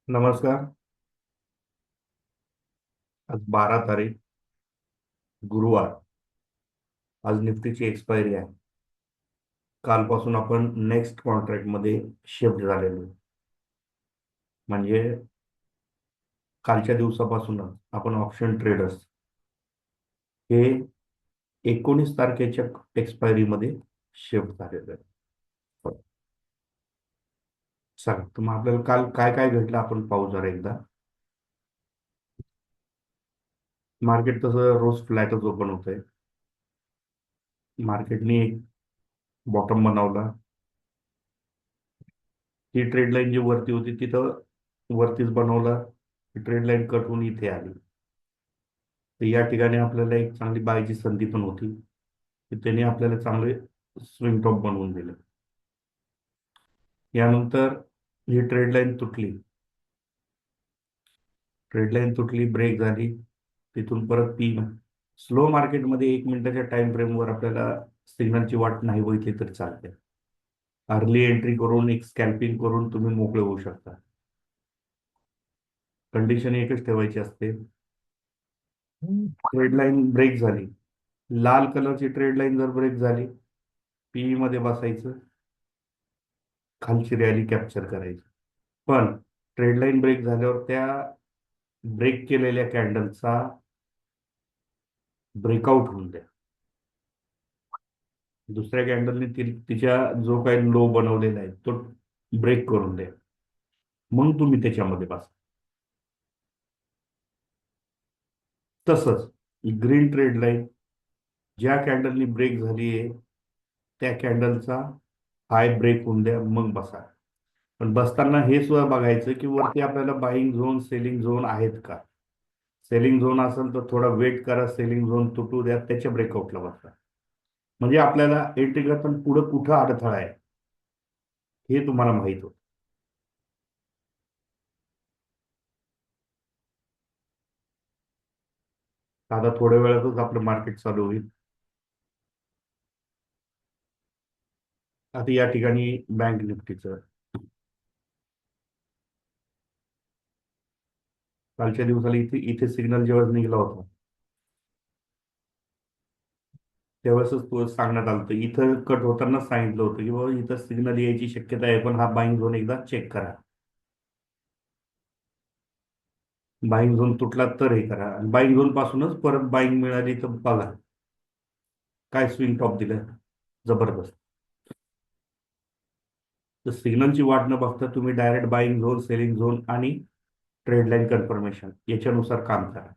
नमस्कार. आज 12 तारीख, गुरुवार. आज निफ्टीची एक्सपायरी आहे. कालपासून आपण नेक्स्ट कॉन्ट्रॅक्टमध्ये शिफ्ट झालेलो आहे. म्हणजे कालच्या दिवसापासूनच आपण ऑप्शन ट्रेडर्स हे 19 तारखेच्या एक्सपायरीमध्ये शिफ्ट झालेलो आहे. चला, तर मग आपल्याला काल काय काय घडलं आपण पाहू जरा एकदा. मार्केट तसं रोज फ्लॅटच ओपन होत आहे. मार्केटने एक बॉटम बनवला. ही ट्रेड लाईन जी वरती होती तिथं वरतीच बनवला. ट्रेड लाईन कट होऊन इथे आली. तर या ठिकाणी आपल्याला एक चांगली बायची संधी पण होती की त्याने आपल्याला चांगले स्विंग टॉप बनवून दिले. यानंतर ही ट्रेड लाईन तुटली. ट्रेड लाईन तुटली, ब्रेक झाली. तिथून परत ती स्लो मार्केटमध्ये 1 मिनिटाच्या टाइम फ्रेमवर आपल्याला सिग्नलची वाट नाही बघितली तर चालते. अर्ली एंट्री करून एक स्कॅल्पिंग करून तुम्ही मोकळे होऊ शकता. कंडिशन एकच ठेवायची असते. ट्रेड लाईन ब्रेक झाली, लाल कलरची ट्रेड लाईन जर ब्रेक झाली, पीई मध्ये बसायचं, खालची रॅली कॅप्चर करायची. पण ट्रेड लाईन ब्रेक झाल्यावर त्या ब्रेक केलेल्या कॅन्डलचा ब्रेकआउट होऊन द्या. दुसऱ्या कॅन्डलने तिच्या जो काही लो बनवलेला आहे तो ब्रेक करून द्या. मग तुम्ही त्याच्यामध्ये बसा. तसंच ग्रीन ट्रेड लाईन ज्या कॅन्डलनी ब्रेक झाली आहे त्या कॅन्डलचा हाय ब्रेक होऊन द्या, मग बसा. पण बसताना हे सुद्धा बघायचं की वरती आपल्याला बाईंग झोन, सेलिंग झोन आहेत का. सेलिंग झोन असेल तर थोडा वेट करा, सेलिंग झोन तुटू द्या, त्याच्या ब्रेकआउटला बसा. म्हणजे आपल्याला एंट्री करताना पुढे कुठं अडथळा आहे हे तुम्हाला माहित होतं. आता थोड्या वेळातच आपलं मार्केट चालू होईल. आता या ठिकाणी बँक निफ्टीचं कालच्या दिवसाला इथे इथे सिग्नल जेव्हा निघाला होता तेव्हाच तो सांगण्यात आलं होतं. इथं कट होताना सांगितलं होतं की बाबा इथं सिग्नल यायची शक्यता आहे, पण हा बाईंग झोन एकदा चेक करा. बाईंग झोन तुटला तर हे करा. बाईंग झोन पासूनच परत बाईंग मिळाली तर बघा काय स्विंग टॉप दिलं, जबरदस्त. तर सिग्नलची वाट न बघता तुम्ही direct buying zone, selling zone आणि ट्रेड लाईन कन्फर्मेशन याच्यानुसार काम करा.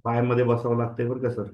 बायमध्ये बसावं लागतंय बरं का सर.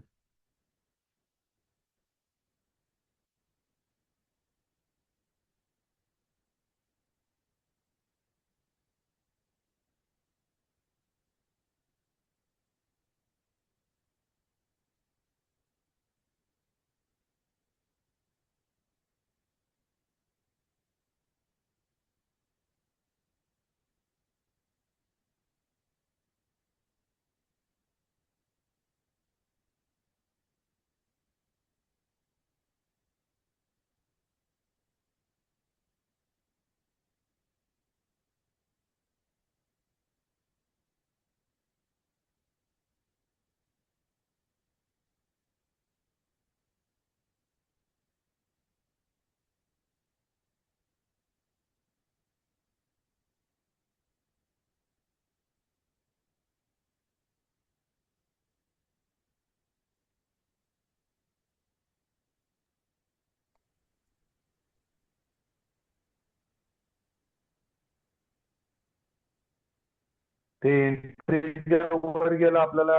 ते entry वर गेलं आपल्याला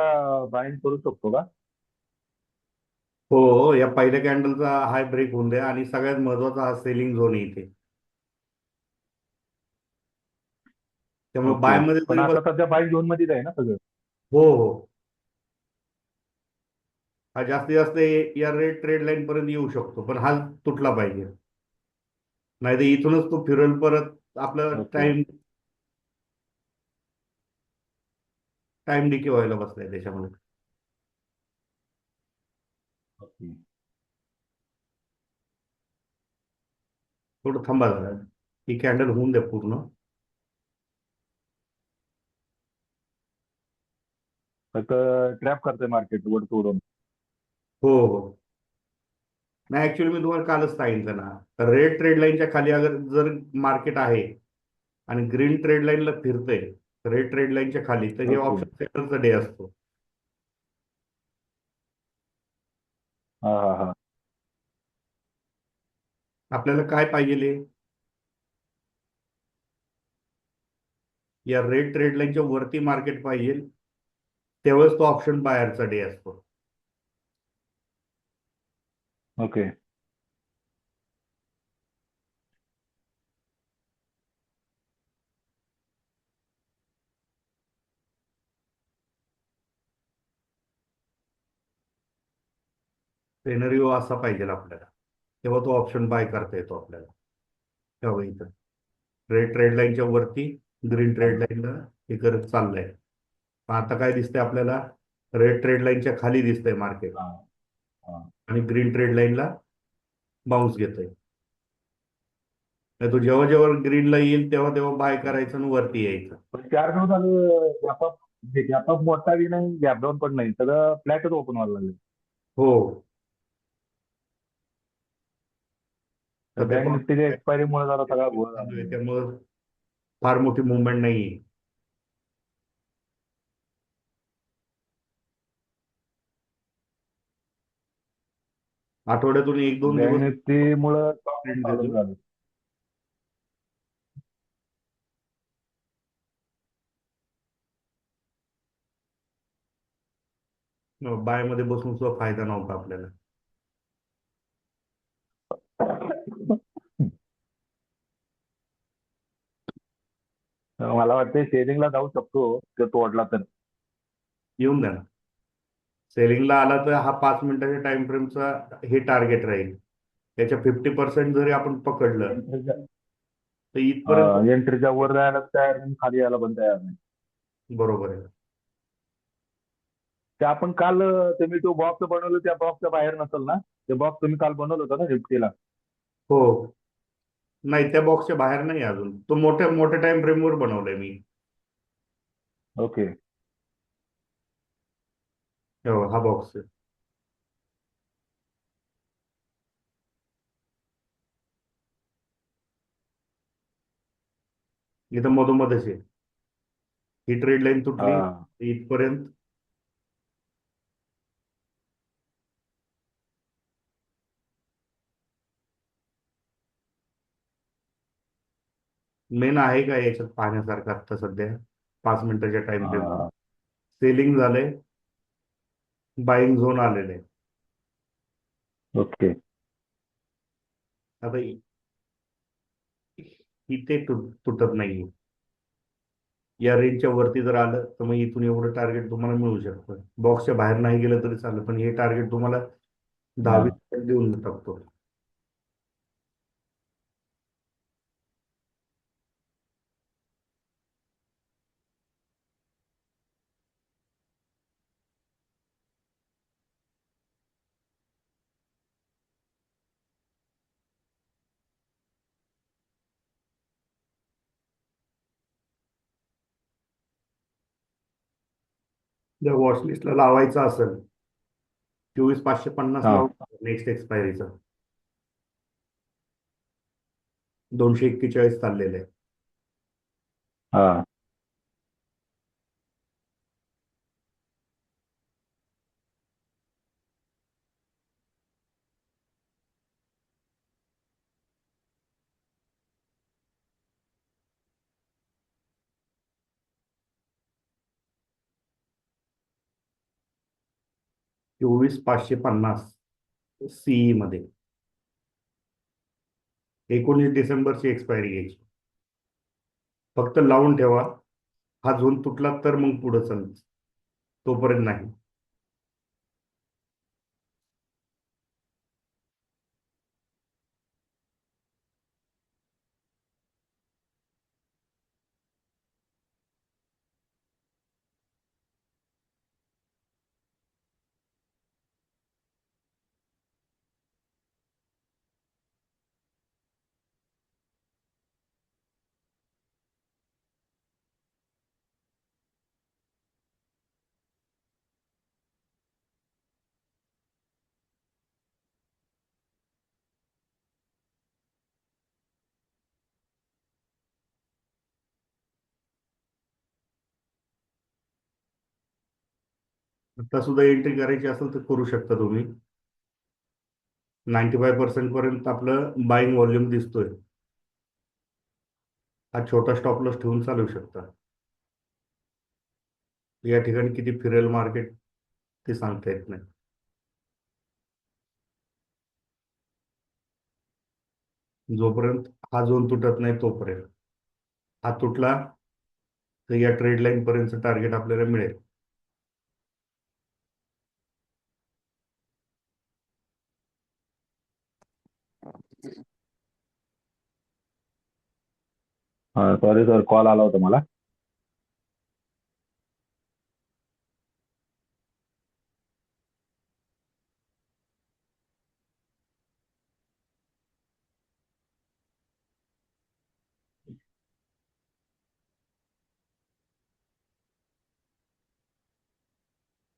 बाइंड करू शकतो का? हो हो, या पहिल्या कॅन्डलचा हाय ब्रेक होऊन द्या आणि सगळ्यात महत्वाचा हा सेलिंग झोन आहे इथे. त्यामुळे बाय ओके. मध्ये पण जरी बस. आता सध्या बाईक झोन मध्येच आहे ना सगळं? हो हो. हा जास्तीत जास्त या रेड ट्रेड लाईन पर्यंत येऊ शकतो, पण हा तुटला पाहिजे. नाही तर इथूनच तो फिरेल परत. आपला ओके. टाइम टाइम डिके व्हायला बसलाय त्याच्यामध्ये. ओके. थोडं थांबा जरा. ही कॅन्डल होऊन द्या पूर्ण. फक्त ट्रॅप करतोय मार्केट वर सोडून. हो हो. नाही, ऍक्च्युली मी तुम्हाला कालच सांगितलं ना, रेड ट्रेड लाईनच्या खाली अगर जर मार्केट आहे आणि ग्रीन ट्रेड लाईनला फिरतंय रेड ट्रेड लाईनच्या खाली, तर हे ओके. ऑप्शन सेटरचा डे असतो. हा हा हा. आपल्याला काय पाहिजे? या रेड ट्रेड लाईनच्या वरती मार्केट पाहिजे, तेव्हाच तो ऑप्शन बायरचा डे असतो. ओके. सिनेरिओ असा पाहिजे आपल्याला, तेव्हा तो ऑप्शन बाय करता येतो आपल्याला. तेव्हा इथं रेड ट्रेड लाईनच्या वरती ग्रीन ट्रेड लाईनला हे करत चाललंय. पण आता काय दिसतंय आपल्याला? रेड ट्रेड लाईनच्या खाली दिसतंय मार्केट हा हा. आणि ग्रीन ट्रेड लाईनला बाउन्स घेतोय. तो जेव्हा जेव्हा ग्रीनला येईल तेव्हा तेव्हा बाय करायचं आणि वरती यायचं. पण 4 दिवस झालं गॅपअप, गॅपअप मोठा बी नाही, गॅप डाऊन पण नाही, सगळं फ्लॅटच ओपन व्हायला लागले. हो. तर सध्या बँक निफ्टीच्या एक्सपायरीमुळे जरा सगळा घोळ झाला आहे. त्यामुळं फार मोठी मुवमेंट नाहीये. आठवड्यातून एक दोन बँक दिवस निफ्टीमुळं स्टॉक ट्रेंड चालू देतो. झालं. बाय मध्ये बसून सुद्धा फायदा नव्हता आपल्याला. मला वाटतं शेअरिंगला जाऊ शकतो तो तोडला तर. येऊन द्या ना. सेलिंगला आला तर हा 5 मिनिटाच्या टाइम फ्रेमचा हे टार्गेट राहील. त्याच्या 50% जरी आपण पकडलं एंट्रीच्या तर इथपर्यंत. एंट्रीच्या वर जायला तयार नाही, खाली यायला पण तयार नाही. बरोबर आहे. ते आपण काल तुम्ही तो बॉक्स बनवलं त्या बॉक्सच्या बाहेर नसेल ना? ते बॉक्स तुम्ही काल बनवलं होतं ना निफ्टीला? हो. नाही, त्या बॉक्सच्या बाहेर नाही अजून. तो मोठ्या मोठ्या टाइम फ्रेमवर बनवलाय मी. ओके. हो, हा बॉक्स आहे. इथं मधोमधच आहे. ही ट्रेड लाईन तुटली हा. इथपर्यंत. मेन आहे का याच्यात पाहण्यासारखं आता सध्या 5 मिनिटाच्या टाइम फ्रेमवर? हा. सेलिंग झालंय, बाईंग झोन आलेले आहे. ओके. आता इथे तुटत नाहीये. या रेंजच्या वरती जर आलं तर मग इथून एवढं टार्गेट तुम्हाला मिळू शकतं. बॉक्सच्या बाहेर नाही गेलं तरी चालेल, पण हे टार्गेट तुम्हाला हा. 10-20 देऊन टाकतो. जर वॉच लिस्टला लावायचं असेल 24,550 हा. लावून नेक्स्ट एक्सपायरीचा 241 चाललेलं आहे. हा. 24,550 सीई मध्ये. 19 डिसेंबरची एक्सपायरी घ्यायची. फक्त लावून ठेवा. हा झोन तुटला तर मग पुढे चाल, तोपर्यंत नाही. आता सुद्धा एंट्री करायची असेल तर करू शकता तुम्ही. 95% पर्यंत आपलं बाईंग व्हॉल्यूम दिसतोय. हा छोटा स्टॉप लॉस ठेवून चालू शकता. या ठिकाणी किती फिरेल मार्केट ते सांगता येत नाही. जोपर्यंत हा झोन तुटत नाही तोपर्यंत. हा तुटला तर या ट्रेड लाईन पर्यंत टार्गेट आपल्याला मिळेल. सॉरी सर, कॉल आला होता मला.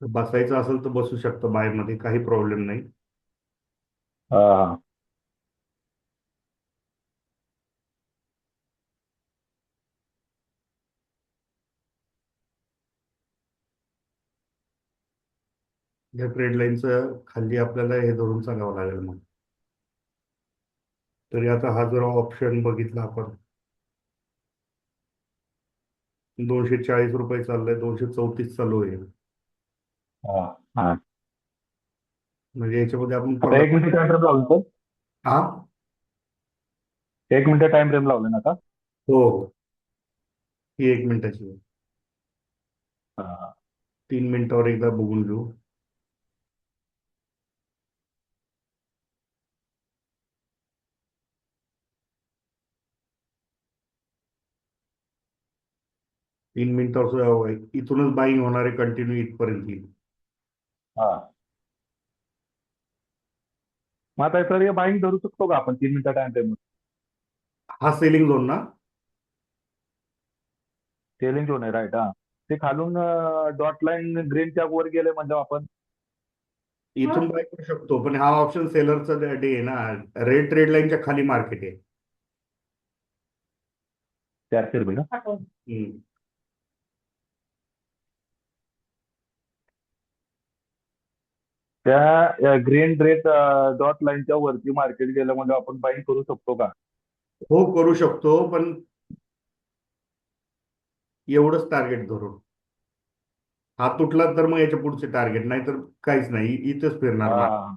तर बसायचं असेल तर बसू शकता बाय मध्ये, काही प्रॉब्लेम नाही. हा. या ट्रेड लाईनचं खाली आपल्याला हे धरून सांगावं लागेल मग. तरी आता हा जर ऑप्शन बघितला आपण, 240 रुपये चाललंय, 234 चालू आहे. हा. हा. म्हणजे याच्यामध्ये आपण आता 1 मिनिट टाइम फ्रेम लावलं सर. हा. 1 मिनिट टाइम फ्रेम लावलं ना आता. हो हो, ही 1 मिनिटाची आहे. हा. 3 मिनिटावर एकदा बघून घेऊ. तीन मिनिटावर इथूनच बाईंग होणार आहे, कंटिन्यू इथपर्यंत येईल. हा. मग आता सर हे बाईंग धरू शकतो का आपण 3 मिनिटं टाइम फ्रेम? हा सेलिंग झोन ना. सेलिंग झोन आहे, राईट. हा. ते खालून डॉट लाईन ग्रीनच्या वर गेले म्हणजे आपण. इथून बाय करू शकतो, पण हा ऑप्शन सेलरचा डे आहे ना. रेड ट्रेड लाईनच्या खाली मार्केट आहे. 400 रुपये का? हम्म. त्या ग्रीन रेड डॉट लाईनच्या वरती मार्केट गेलं म्हणजे आपण बाईंग करू शकतो का? हो करू शकतो, पण एवढंच टार्गेट धरून. हा तुटला तर मग याच्या पुढचे टार्गेट, नाही तर काहीच नाही, इथेच फिरणार मार्केट. हा.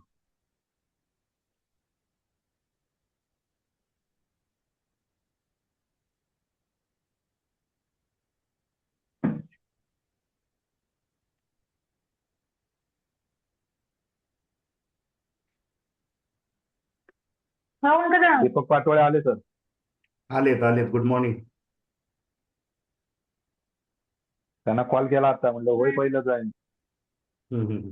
दीपक पाटोळे आले सर. आलेत आलेत, गुड मॉर्निंग. त्यांना कॉल केला आता, म्हणलं होय पहिलं जाईन. हम्म, हम्म.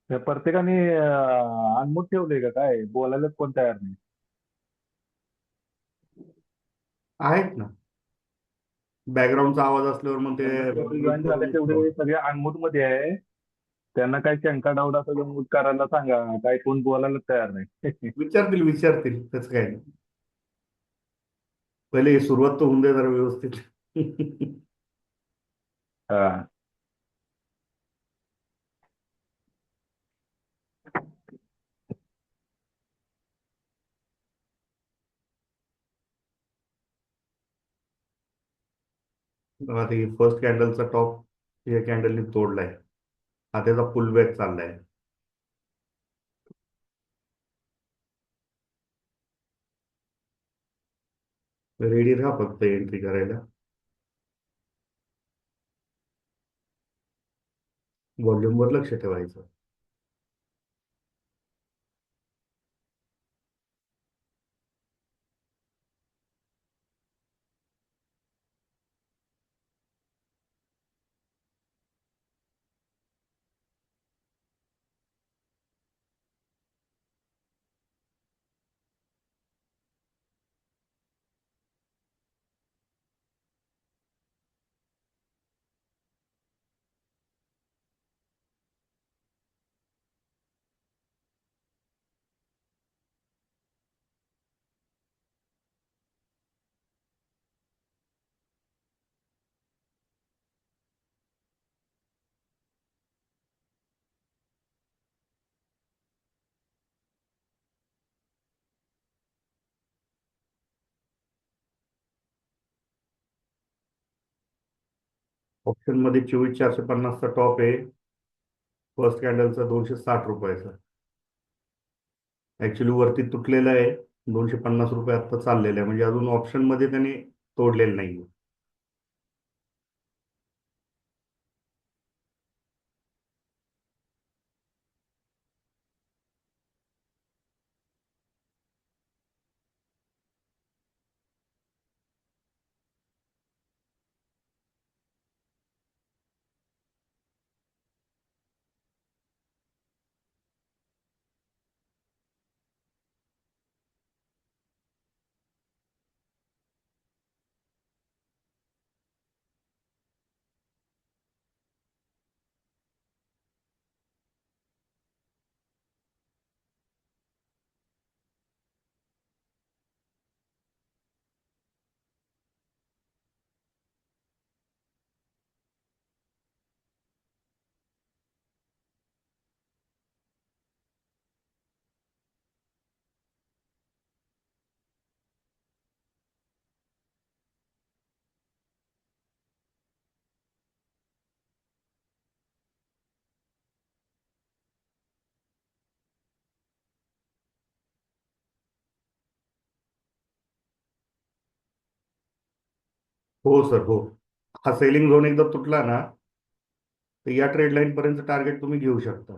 त्या प्रत्येकाने अनमुट ठेवलंय का काय? बोलायलाच कोण तयार नाही. आहेत ना, बॅकग्राऊंडचा आवाज असल्यावर मग ते जेवढे जेवढे म्यूट जॉईन झाले करूनच तेवढे ठेवावं. सगळे अनमुट मध्ये आहे. त्यांना काही शंका डाऊट असेल तर म्यूट करायला सांगा. काही कोण बोलायलाच तयार नाही. विचारतील विचारतील, त्याचं काय नाही. पहिले सुरुवात तर होऊन दे जरा व्यवस्थित. हा. आता फर्स्ट कॅन्डलचा टॉप या कॅन्डलने तोडलाय. हा त्याचा पुल बॅक चाललाय. रेडी राहा फक्त एंट्री करायला. व्हॉल्यूमवर लक्ष ठेवायचं. ऑप्शन मध्ये 24,450चा टॉप आहे. फर्स्ट कॅन्डलचा 260 रुपयाचा. ऍक्च्युली वरती तुटलेला आहे. 250 रुपये आत्ता चाललेला आहे, म्हणजे अजून ऑप्शन मध्ये त्याने तोडलेलं नाही. हो सर, हो. हा सेलिंग झोन एकदा तुटला ना, तर या ट्रेड लाईन पर्यंत टार्गेट तुम्ही घेऊ शकता.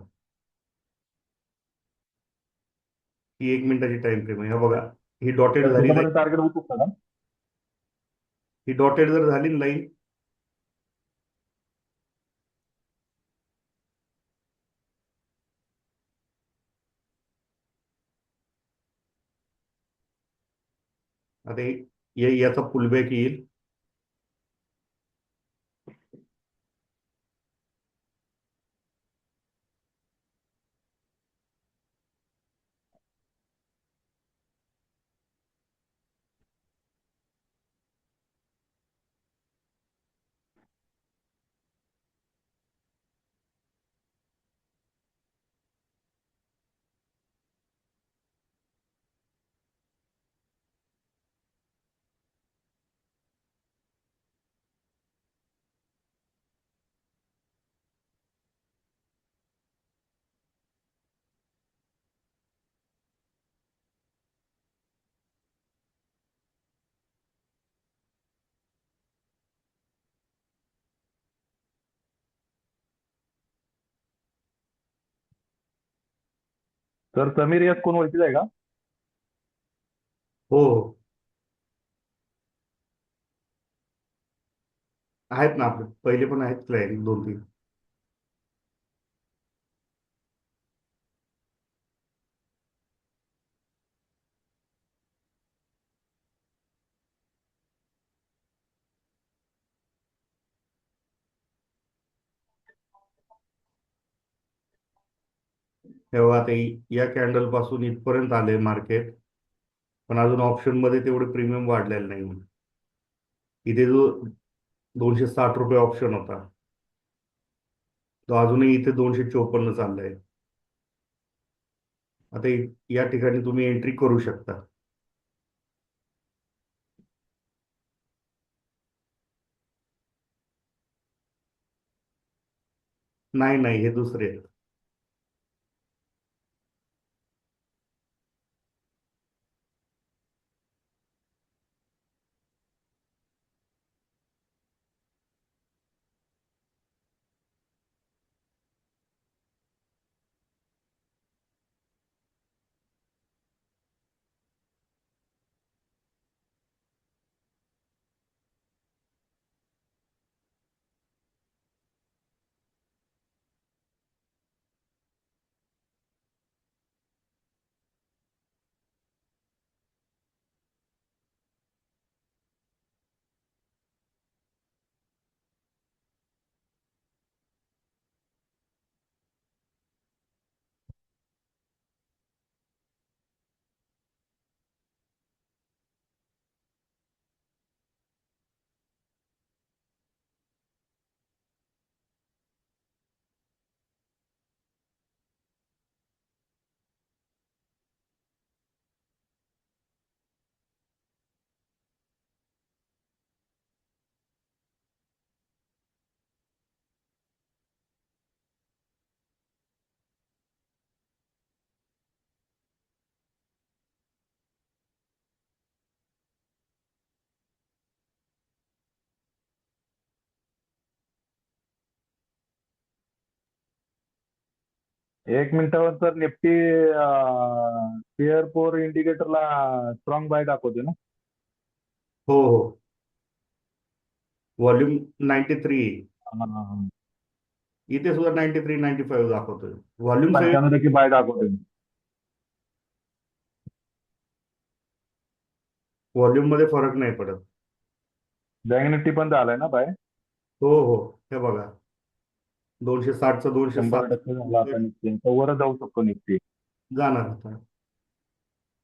ही 1 मिनिटाची टाइम फ्रेम आहे. हा बघा, ही डॉटेड झाली त्याच्यापर्यंत लाईन. टार्गेट होऊ शकतं का? ही डॉटेड जर झाली ना लाईन, आता याचा पुलबॅक येईल. तर समीर यात कोण ओळखीच आहे का? हो, हो. आहेत ना आपले, पहिले पण आहेत क्लायंट 2-3. तेव्हा ते या कॅन्डल पासून इथपर्यंत आले मार्केट, पण अजून ऑप्शन मध्ये तेवढे प्रीमियम वाढलेलं नाही. इथे जो 260 रुपये ऑप्शन होता, तो अजूनही इथे 254 चाललाय. आता या ठिकाणी तुम्ही एंट्री करू शकता. नाही नाही, हे दुसरे आहेत. एक मिनिटावर तर निफ्टी पेअर पोर इंडिकेटरला स्ट्रॉंग बाय दाखवते ना. हो हो, व्हॉल्यूम 93. हा, इथे सुद्धा 93 95 दाखवतोय. व्हॉल्यूम 95 बाय दाखवते. व्हॉल्यूम मध्ये फरक नाही पडत. बँक निफ्टी पण झालाय ना बाय. हो हो, हे बघा, 260चं 100% झाला 207 आता निफ्टी, तर वर जाऊ शकतो निफ्टी. जाणार आता.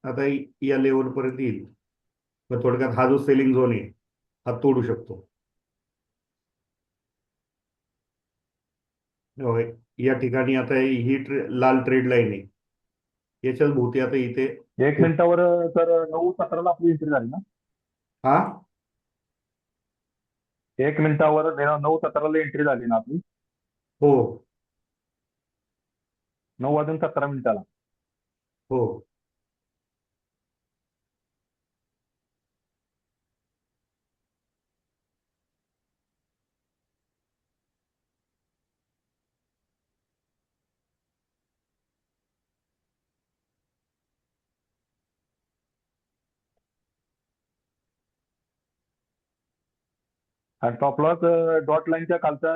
आता या लेवल पर्यंत येईल. मग थोडक्यात हा जो सेलिंग झोन आहे, हा तोडू शकतो. होय. या ठिकाणी आता ही लाल ट्रेड लाईन आहे, याच्याच भोवती आता इथे एक मिनिटावर तर 9:17 आपली एंट्री झाली ना. हा. 1 मिनिटावर 9:17 एंट्री झाली ना आपली. हो 9:17 हो. आणि टॉप लॉस डॉट लाईनच्या खालचा,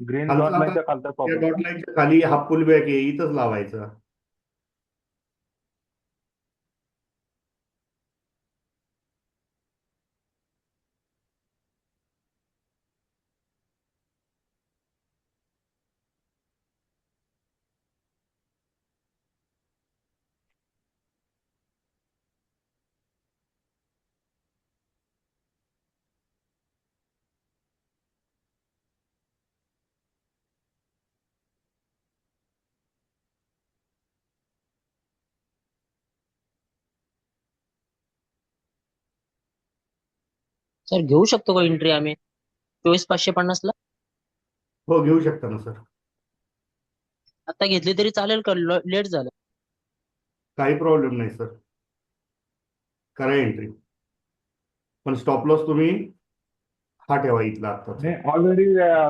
ग्रीन खालचा डॉट आता लाईनच्या खालचा टॉप त्या लॉस डॉट ना. लाईनच्या खाली हा पुल बॅक आहे, इथंच लावायचा. सर घेऊ शकतो का एंट्री आम्ही 24,550 ला? हो, घेऊ शकता ना सर. आता घेतली तरी चालेल का? लेट झालं. काही प्रॉब्लेम नाही सर, करा एंट्री. पण स्टॉप लॉस तुम्ही हा ठेवा, इथला आत्ताचा. नाही, ऑलरेडी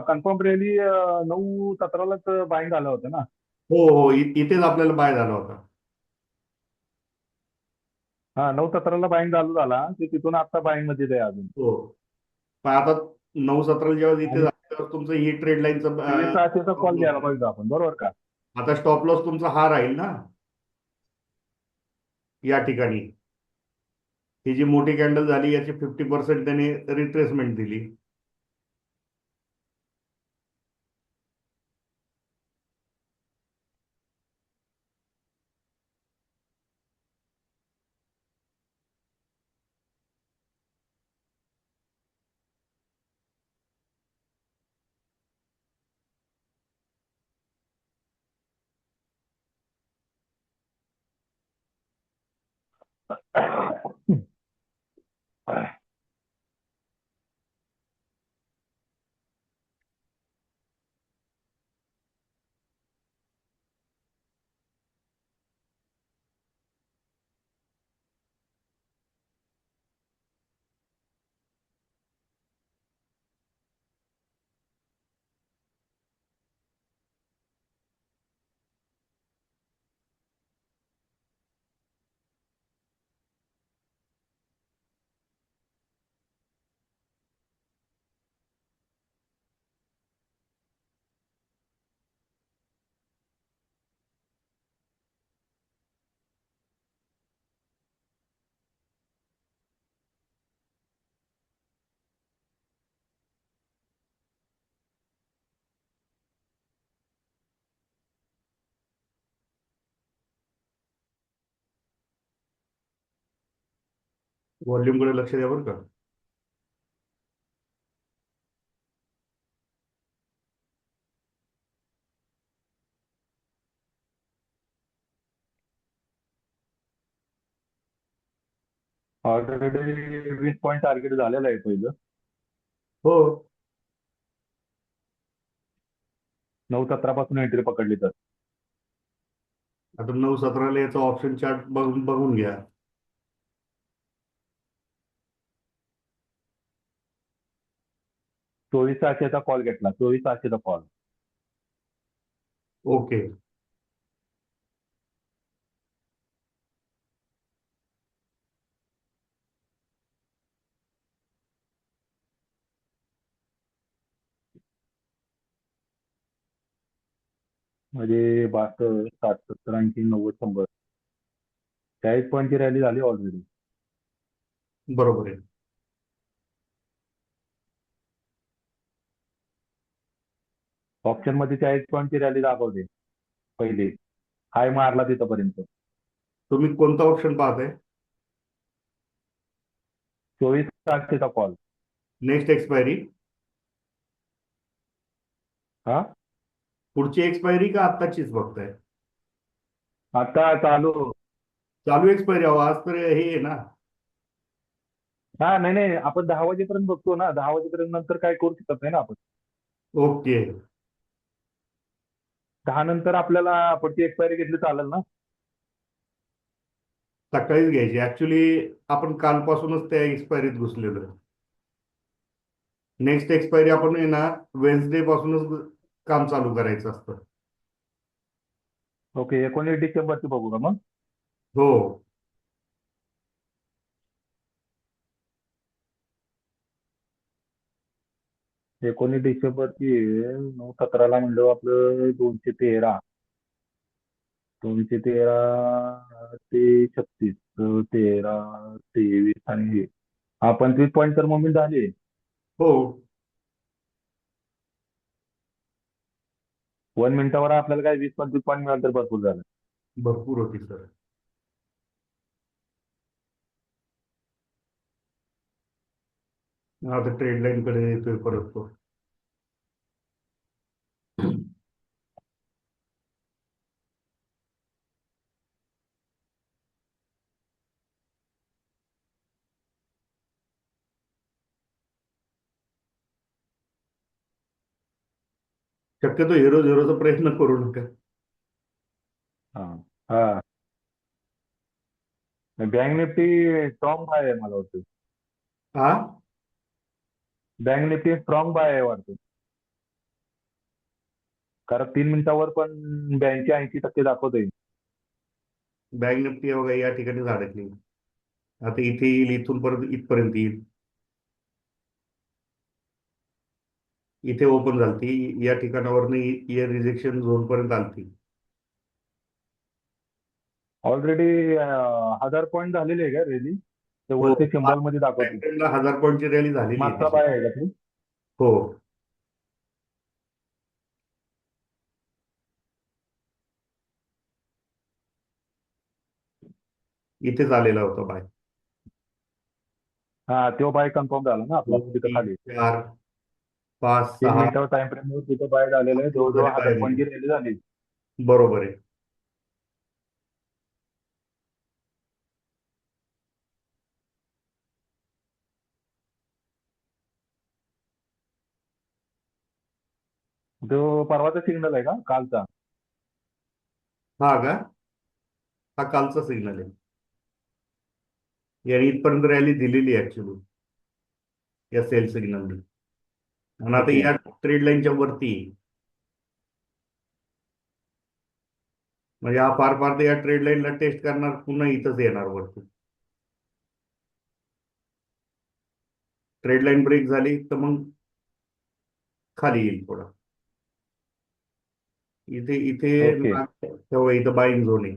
कन्फर्म रॅली 9:17लाच बाईंग झालं होतं ना. हो हो, इथेच आपल्याला बाय झाला होता. हा, 9:17ला बाईंग चालू झाला ते, तिथून आता बाईंग मध्ये आहे अजून. हो, पण आता 9:17 जेव्हा इथे आणि झालं तेव्हा तुमचं ही ट्रेड लाईनचं 23,600चा स्टॉप कॉल लॉस घ्यायला आहे. पाहिजे आपण, बरोबर का? आता स्टॉप लॉस तुमचा हा राहील ना या ठिकाणी. ही जी मोठी कॅन्डल झाली, याची 50% त्याने रिट्रेसमेंट दिली. व्हॉल्यूमकडे लक्ष द्या बरं का. ऑलरेडी 20 पॉईंट टार्गेट झालेलं आहे पहिलं. हो. 9-17 पासून एंट्री पकडली तर. आता 9-17ला याचा ऑप्शन चार्ट बघून बघून घ्या. 24,600चा कॉल घेतला, 24,600चा कॉल. ओके. म्हणजे 62, 60, 70, 80, 90, 100. 40 पॉईंटची रॅली झाली ऑलरेडी. बरोबर आहे. ऑप्शन मध्ये 40 पॉईंटची रॅली दाखवते पहिली. हाय मारला तिथपर्यंत. तुम्ही कोणता ऑप्शन पाहताय? 24,600चा कॉल. नेक्स्ट एक्सपायरी, हा, पुढची एक्सपायरी का आत्ताचीच बघताय? आता चालू. चालू एक्सपायरी अहो, आज तर हे आहे ना. हा, नाही नाही, आपण 10 वाजेपर्यंत बघतो ना. 10 वाजेपर्यंत नंतर काय करू शकत नाही ना आपण. ओके. 10 नंतर आपल्याला पुढची एक्सपायरी घेतली चालेल ना. सकाळीच घ्यायची ऍक्च्युली. आपण कालपासूनच त्या एक्सपायरीत घुसलेलो आहे. नेक्स्ट एक्सपायरी आपण आहे ना, वेन्सडे पासूनच काम चालू करायचं असतं. ओके, 19 डिसेंबरची बघू का मग. हो. 19 डिसेंबरची 9-17ला म्हणलं आपलं 213. 213 ते 36, 13, 23 आणि हे. हा, 25 पॉईंट तर मुवमेंट झाली. हो. 1 मिनिटावर आपल्याला काय 20-25 पॉईंट मिळालं तर भरपूर झालं. भरपूर होती सर. आता ट्रेड लाईन कडे येतोय परत तो. शक्यतो हिरो झिरोचा प्रयत्न करू नका. हा हा, बँक निफ्टी स्ट्रॉंग बाय आहे मला वाटतं. हा. बँक निफ्टी स्ट्रॉंग बाय आहे वाटतं. कारण 3 मिनिटावर पण 82-80% दाखवतोय. बँक निफ्टी बघा या ठिकाणी अडकली. आता इथे येईल, इथून परत इथपर्यंत येईल. इथे ओपन झालती, या ठिकाणावरनं इयर रिजेक्शन झोन पर्यंत आलती. ऑलरेडी 1,000 पॉईंट झालेले आहे का रॅली. ते हो. वरती सिम्बॉल मध्ये दाखवते. पॅटर्नला 1000 पॉईंटची रॅली झालेली आहे मागचा त्याची. बाय आहे का ती. हो. इथेच आलेला होता बाय. हा, तो बाय कन्फर्म झाला ना आपला 2, तिथं 3, खाली. 4, 5, 3 6 मिनिटावर टाइम फ्रेम तिथं बाय झालेलं आहे. क्लोज जवळजवळ झाले 1,000 पॉईंटची बाहेर. रॅली झाली. बरोबर आहे. तो परवाचा सिग्नल आहे का कालचा. हा का? हा कालचा सिग्नल आहे. याने इथपर्यंत रॅली दिलेली आहे ऍक्च्युली या सेल सिग्नलने. आणि आता ओके. या ट्रेड लाईनच्या वरती आहे. म्हणजे हा फार फार तर या ट्रेड लाईनला टेस्ट करणार, पुन्हा इथंच येणार वरती. ट्रेड लाईन ब्रेक झाली तर मग खाली येईल थोडा. इथे इथे ओके. तेव्हा इथं बाईंग झोन आहे.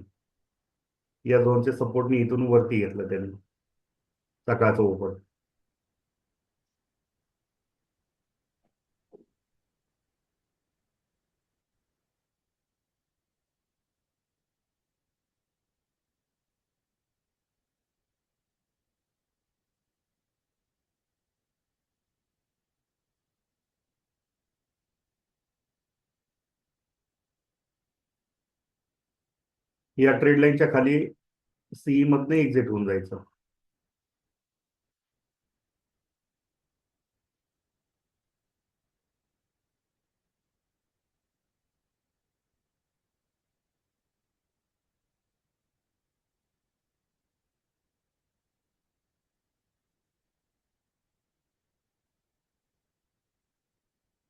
या झोनच्या सपोर्टने इथून वरती घेतलं त्याने सकाळचं ओपन. या ट्रेड लाईनच्या खाली सीई मधनं एक्झिट होऊन जायचं.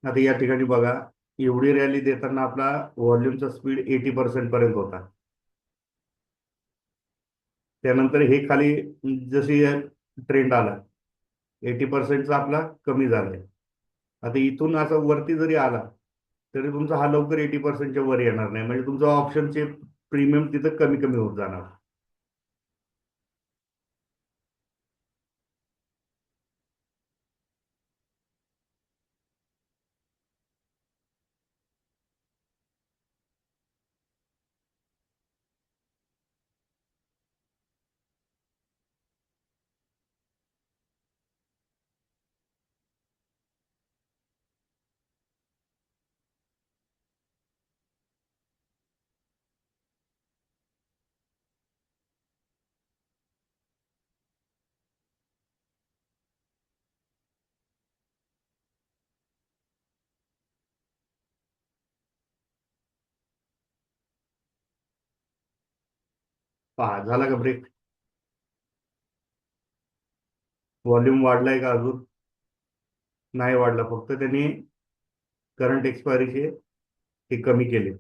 आता या ठिकाणी बघा, एवढी रॅली देताना आपला व्हॉल्यूमचा स्पीड 80% पर्यंत होता. त्यानंतर हे खाली जशी ट्रेंड आला, 80%चा आपला कमी झालाय. आता इथून असं वरती जरी आला तरी तुमचा हा लवकर 80%च्या वर येणार नाही, म्हणजे तुमचं ऑप्शनचे प्रीमियम तिथं कमी कमी होत जाणार. पहा, झाला का ब्रेक? व्हॉल्यूम वाढलाय का अजून? नाही वाढला, फक्त त्यांनी करंट एक्सपायरीचे हे कमी केले.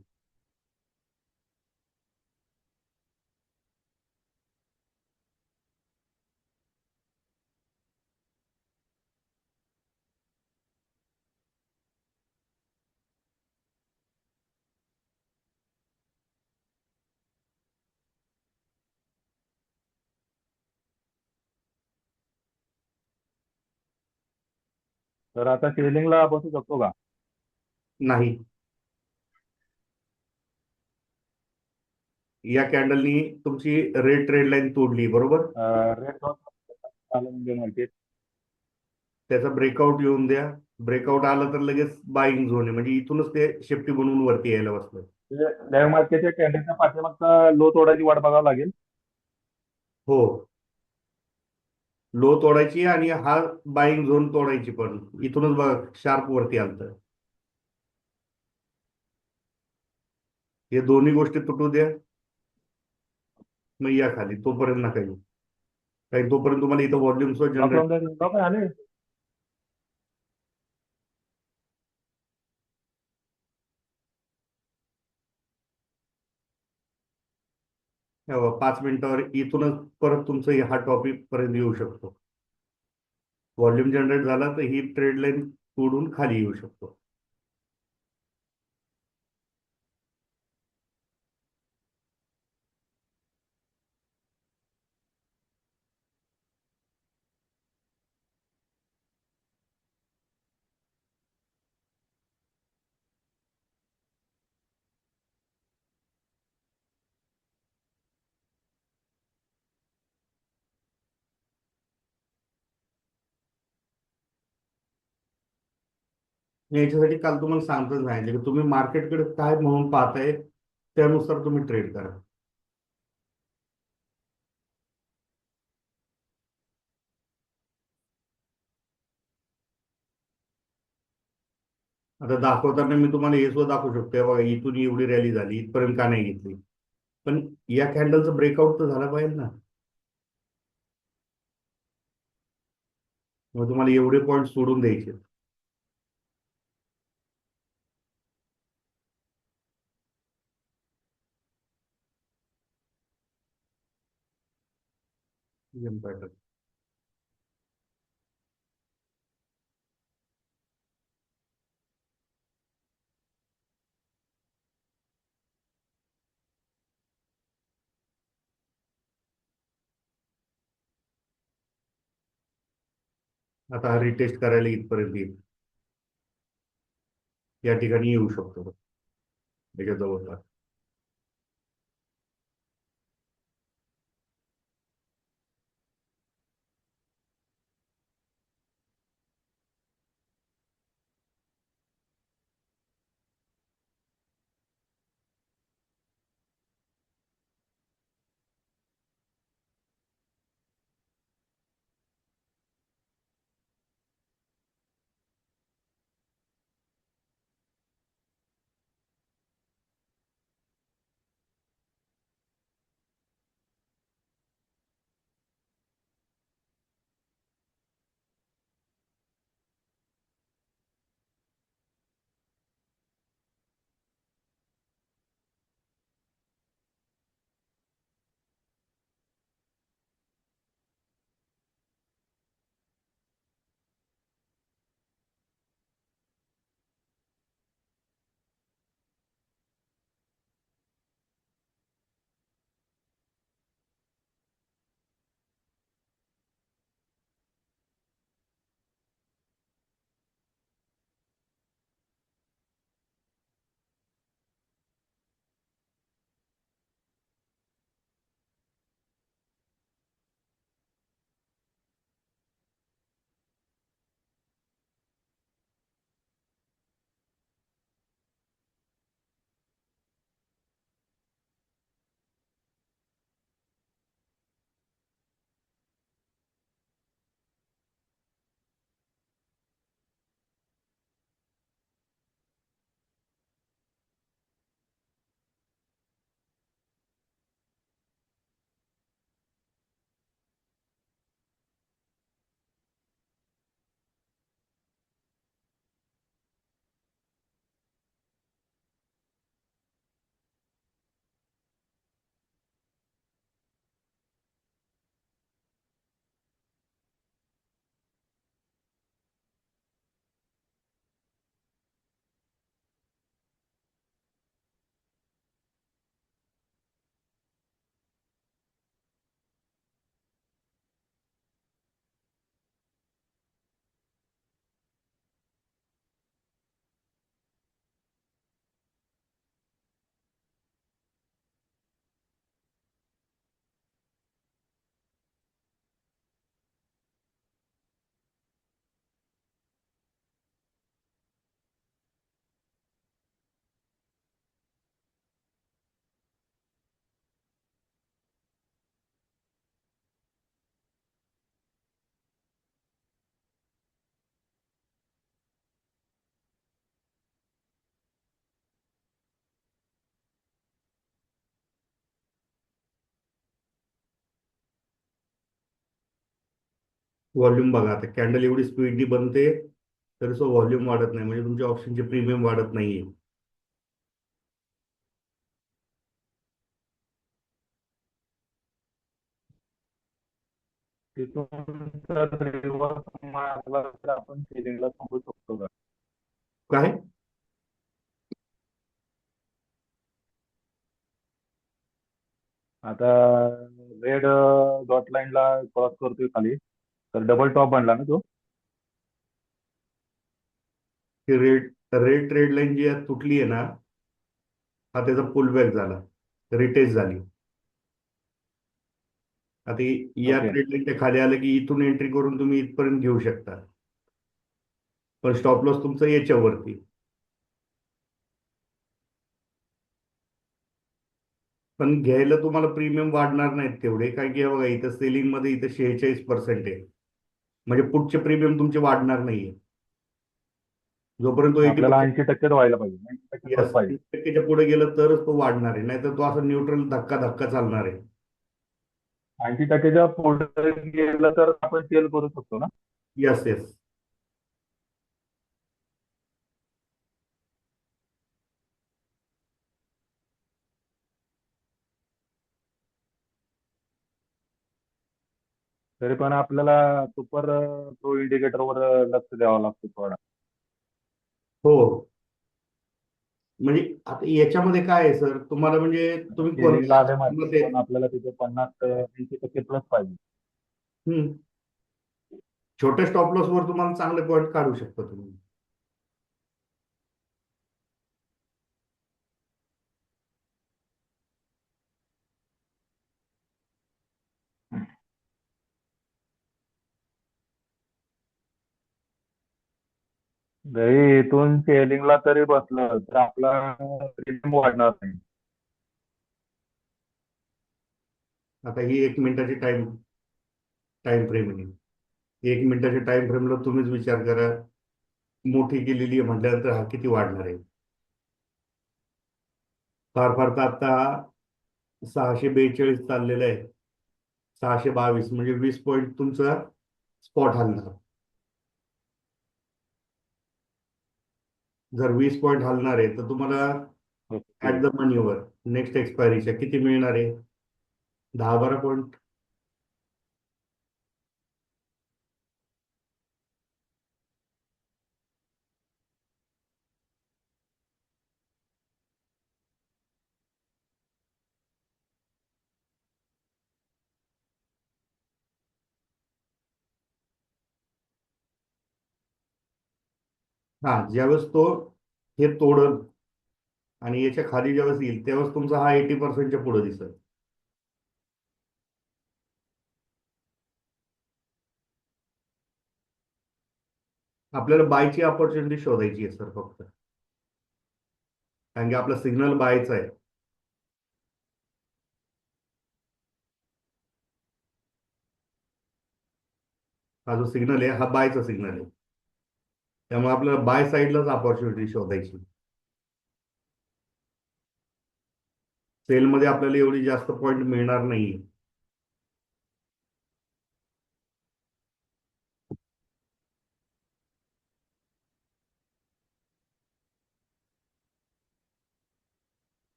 तर आता सेलिंगला बसू शकतो का? नाही. या कॅन्डलनी तुमची रेड ट्रेड लाईन तोडली, बरोबर. रेट आलं म्हणजे मार्केट. त्याचा ब्रेकआउट येऊन द्या. ब्रेकआउट आलं तर लगेच बाईंग झोन आहे, म्हणजे इथूनच ते शेफ्टी बनवून वरती यायला बसलं. लाईव्ह मार्केटच्या कॅन्डलच्या पाठीमागचा लो तोडायची वाट बघावं लागेल. हो, लो तोडायची आणि हा बाईंग झोन तोडायची, पण इथूनच बघा शार्प वरती आलतं. हे दोन्ही गोष्टी तुटू द्या, मग या खाली. तोपर्यंत नका येऊ, कारण तोपर्यंत तुम्हाला इथं व्हॉल्यूम स्टॉप जनरेट. लावून स्टॉप आले. हे बघा, 5 मिनिटावर इथूनच परत तुमचं हा टॉपिक पर्यंत येऊ शकतो. व्हॉल्यूम जनरेट झाला तर ही ट्रेड लाईन तोडून खाली येऊ शकतो. मी याच्यासाठी काल तुम्हाला सांगतच सांगितले की तुम्ही मार्केटकडे काय म्हणून पाहताय, त्यानुसार तुम्ही ट्रेड करा. आता दाखवताना मी तुम्हाला हे सुद्धा दाखवू शकतो. हे बघा, इथून एवढी रॅली झाली, इथपर्यंत का नाही घेतली? पण या कॅन्डलचं ब्रेकआउट तर झाला पाहिजे ना. मग तुम्हाला एवढे पॉईंट सोडून द्यायचे. पॅटर्न. आता हा रिटेस्ट करायला इथपर्यंत येईल, या ठिकाणी येऊ शकतो त्याच्या जवळपास. व्हॉल्यूम बघा, आता कॅन्डल एवढी स्पीडली बनते तरी तो व्हॉल्यूम वाढत नाही, म्हणजे तुमच्या ऑप्शनचे प्रीमियम वाढत नाहीये. तिथून तर रिव्हर्स मारला तर आपण सेलिंगला थांबू शकतो का? काय? आता रेड डॉट लाईनला क्रॉस करतोय खाली, तर डबल टॉप बनला ना तो. की रेड रेड ट्रेड लाईन जी आहे तुटली आहे ना, हा त्याचा पुल बॅक झाला, रिटेस्ट झाली. आता या ओके. ट्रेड लाईनच्या खाली आलं की इथून एंट्री करून तुम्ही इथपर्यंत घेऊ शकता, पण स्टॉप लॉस तुमचा याच्यावरती. पण घ्यायला तुम्हाला प्रीमियम वाढणार नाहीत तेवढे, काय की हे बघा इथं सेलिंग मध्ये इथं 46% आहे, म्हणजे पुढचे प्रीमियम तुमचे वाढणार नाहीये जोपर्यंत तो आपल्याला 80%. 80% व्हायला पाहिजे, 90% प्लस यस, पाहिजे. 80%च्या पुढे गेलं तरच तो वाढणार आहे, नाहीतर तो असं न्यूट्रल धक्का धक्का चालणार आहे. 80%च्या पुढे गेलं तर आपण सेल करू शकतो ना. Yes yes. तरी पण आपल्याला सुपर प्रो इंडिकेटरवर लक्ष द्यावं लागतं थोडा. हो, म्हणजे आता याच्यामध्ये काय आहे सर, तुम्हाला म्हणजे तुम्ही सेलिंगला आले कोणत्या मार्केट, पण आपल्याला तिथे 50-80% प्लस पाहिजे. हम्म, छोट्या स्टॉप लॉस वर तुम्हाला चांगले पॉईंट काढू शकता तुम्ही. जरी इथून सेलिंगला तरी बसलं तर आपला प्रीमियम वाढणार नाही. आता ही 1 मिनिटाची टाइम टाइम फ्रेम आहे. 1 मिनिटाच्या टाइम फ्रेमला तुम्हीच विचार करा, मोठी केलेली आहे म्हटल्यानंतर हा किती वाढणार आहे. फार फार तर आता 642 चाललेलं आहे, 622, म्हणजे 20 पॉईंट तुमचा स्पॉट हलणार. जर 20 पॉईंट हलणार आहे तर तुम्हाला ओके. ऍट द मनीवर नेक्स्ट एक्सपायरीच्या किती मिळणार आहे? 10-12 पॉईंट. हा, ज्यावेळेस तो हे तोडल आणि याच्या खाली ज्यावेळेस येईल त्यावेळेस तुमचा हा 80%च्या पुढे दिसेल. आपल्याला बायची ऑपॉर्च्युनिटी शोधायची आहे सर फक्त, कारण की आपला सिग्नल बायचा आहे. हा जो सिग्नल आहे हा बायचा सिग्नल आहे, त्यामुळे आपल्याला बाय साईडलाच ऑपॉर्च्युनिटी शोधायची. सेलमध्ये आपल्याला एवढी जास्त पॉईंट मिळणार नाहीये.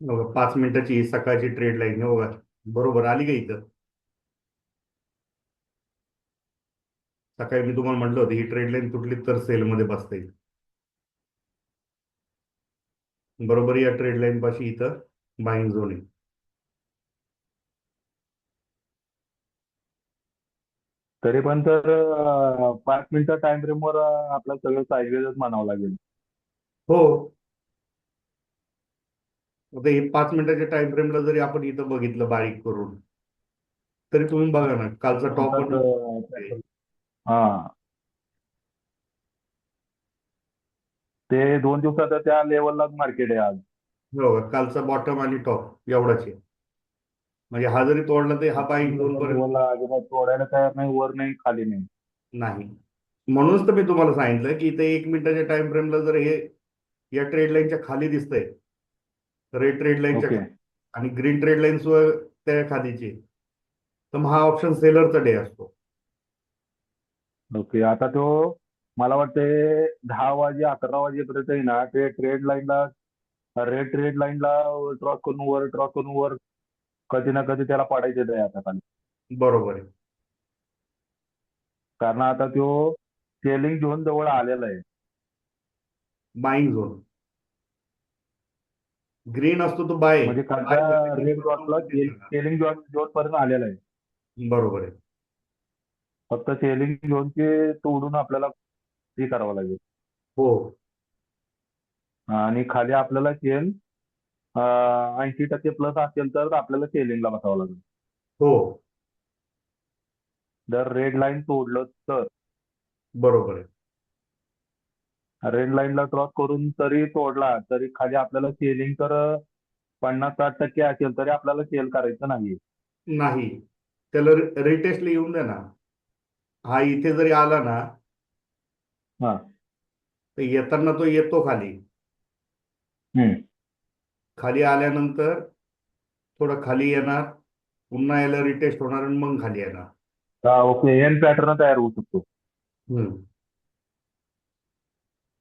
बघा 5 मिनिटाची ही सकाळची ट्रेड लाईन आहे बघा, बरोबर आली का इथं? सकाळी मी तुम्हाला म्हटलं होतं ही ट्रेड लाईन तुटली तर सेलमध्ये बसता येईल. बरोबर या ट्रेड लाईन पाशी इथं बाईंग झोन आहे. तरी पण तर 5 मिनिटं टाइम फ्रेमवर आपल्याला सगळं सायझच म्हणावं लागेल. हो, आता हे 5 मिनिटाच्या टाइम फ्रेमला जरी आपण इथं बघितलं बारीक करून, तरी तुम्ही बघा ना कालचा टॉप नंतर पण हा. ते 2 दिवसात त्या लेवललाच मार्केट आहे आज. हो का? कालचा बॉटम आणि टॉप एवढाच आहे. म्हणजे हा जरी तोडला तरी हा बाईंग झोन पर्यंत लेवलला अजिबात तोडायला तयार नाही, वर नाही खाली नाही. नाही. म्हणूनच तर मी तुम्हाला सांगितलं की इथे 1 मिनिटाच्या टाइम फ्रेमला जर हे या ट्रेड लाईनच्या खाली दिसतंय, रेड ट्रेड लाईनच्या ओके. खाली आणि ग्रीन ट्रेड लाईन्स वर त्या खालीचे, तर मग हा ऑप्शन सेलरचा डे असतो. ओके. आता तो मला वाटते 10 वाजे 11 वाजेपर्यंत आहे ना, ते ट्रेड लाईनला, रेड ट्रेड लाईनला क्रॉस करून वर कधी ना कधी त्याला पाडायचे आहे आता खाली. बरोबर आहे. कारण आता तो सेलिंग झोन जवळ आलेला आहे. बाईंग झोन ग्रीन असतो तो बाय म्हणजे बाय खालच्या रेड क्रॉसला सेलिंग झोन झोन पर्यंत आलेला आहे. बरोबर आहे. फक्त सेलिंग झोनचे तोडून आपल्याला हे करावं लागेल. हो. आणि खाली आपल्याला सेल 80% प्लस असेल तर आपल्याला सेलिंगला बसावं लागेल. हो. जर रेड लाईन तोडलं तर, बरोबर आहे. रेड लाईनला क्रॉस करून तरी तोडला तरी खाली आपल्याला सेलिंग तर 50-60% असेल तरी आपल्याला सेल करायचं नाही. नाही, त्याला रिटेस्टला येऊन द्या ना. हा इथे जरी आला ना, हा. तर येताना तो येतो खाली. हम्म. खाली आल्यानंतर थोडं खाली येणार, पुन्हा याला रिटेस्ट होणार आणि मग खाली येणार. ओके. एन पॅटर्न तयार होऊ शकतो. हम्म.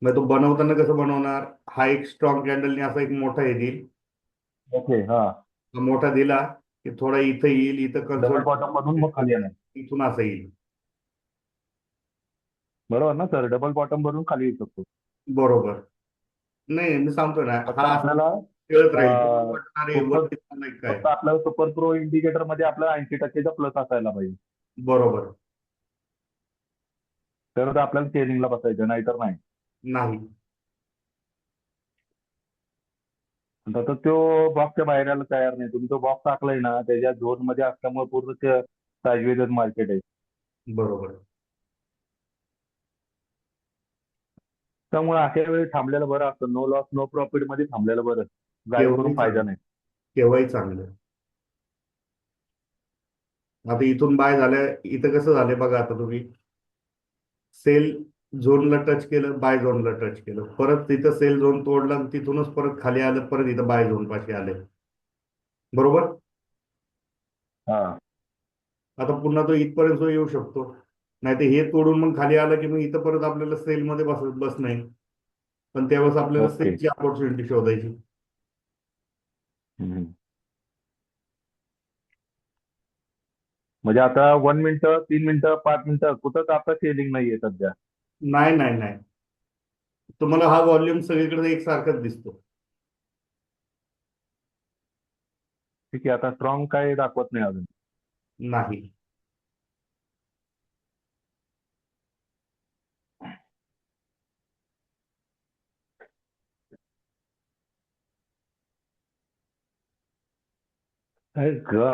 मग तो बनवताना कसं बनवणार? हा एक स्ट्रॉंग कॅन्डलने असा एक मोठा हे देईल. ओके. हा. हा मोठा दिला की थोडा इथं येईल, इथं डबल बॉटम मधून मग खाली येणार. इथून असं येईल. बरोबर ना सर? डबल बॉटम भरून खाली येऊ शकतो. बरोबर. नाही, मी सांगतो ना, फक्त हा असं आपल्याला खेळत राहील. वाटणार आहे सुपर वरती चाललंय काय. फक्त आपल्याला सुपर प्रो इंडिकेटर मध्ये आपल्याला 80%चा प्लस असायला पाहिजे. बरोबर. तर ते आपल्याला सेलिंगला बसायचं, नाहीतर नाही. नाही. आता तो बॉक्सच्या बाहेर यायला तयार नाही. तुम्ही तो बॉक्स टाकलाय ना, त्याच्या झोन मध्ये असल्यामुळे पूर्ण ते सायवेज मार्केट आहे. बरोबर. त्यामुळे अशा वेळी थांबलेलं बरं असतं. नो लॉस नो प्रॉफिट मध्ये थांबलेलं बरं. घाई करून केव्हाही फायदा चांगलं. नाही. केव्हाही चांगलं. आता इथून बाय झालं, इथं कसं झालंय बघा. आता तुम्ही सेल झोनला टच केलं, बाय झोनला टच केलं, परत तिथं सेल झोन तोडला आणि तिथूनच परत खाली आलं, परत इथं बाय झोन पाशी आले. बरोबर. हा. आता पुन्हा तो इथपर्यंत येऊ शकतो. नाही तर हे तोडून मग खाली आलं की मग इथं परत आपल्याला सेलमध्ये बस नाही. पण त्यावेळेस आपल्याला ओके. सेलची ऑपॉर्च्युनिटी शोधायची. हम्म. म्हणजे आता 1 मिनिटं 3 मिनिटं 5 मिनिटं कुठंच आता सेलिंग नाहीये सध्या. नाही नाही नाही, तुम्हाला हा व्हॉल्यूम सगळीकडे एकसारखाच दिसतो. ठीक आहे. आता स्ट्रॉंग काय दाखवत नाही अजून. नाही. काय ग.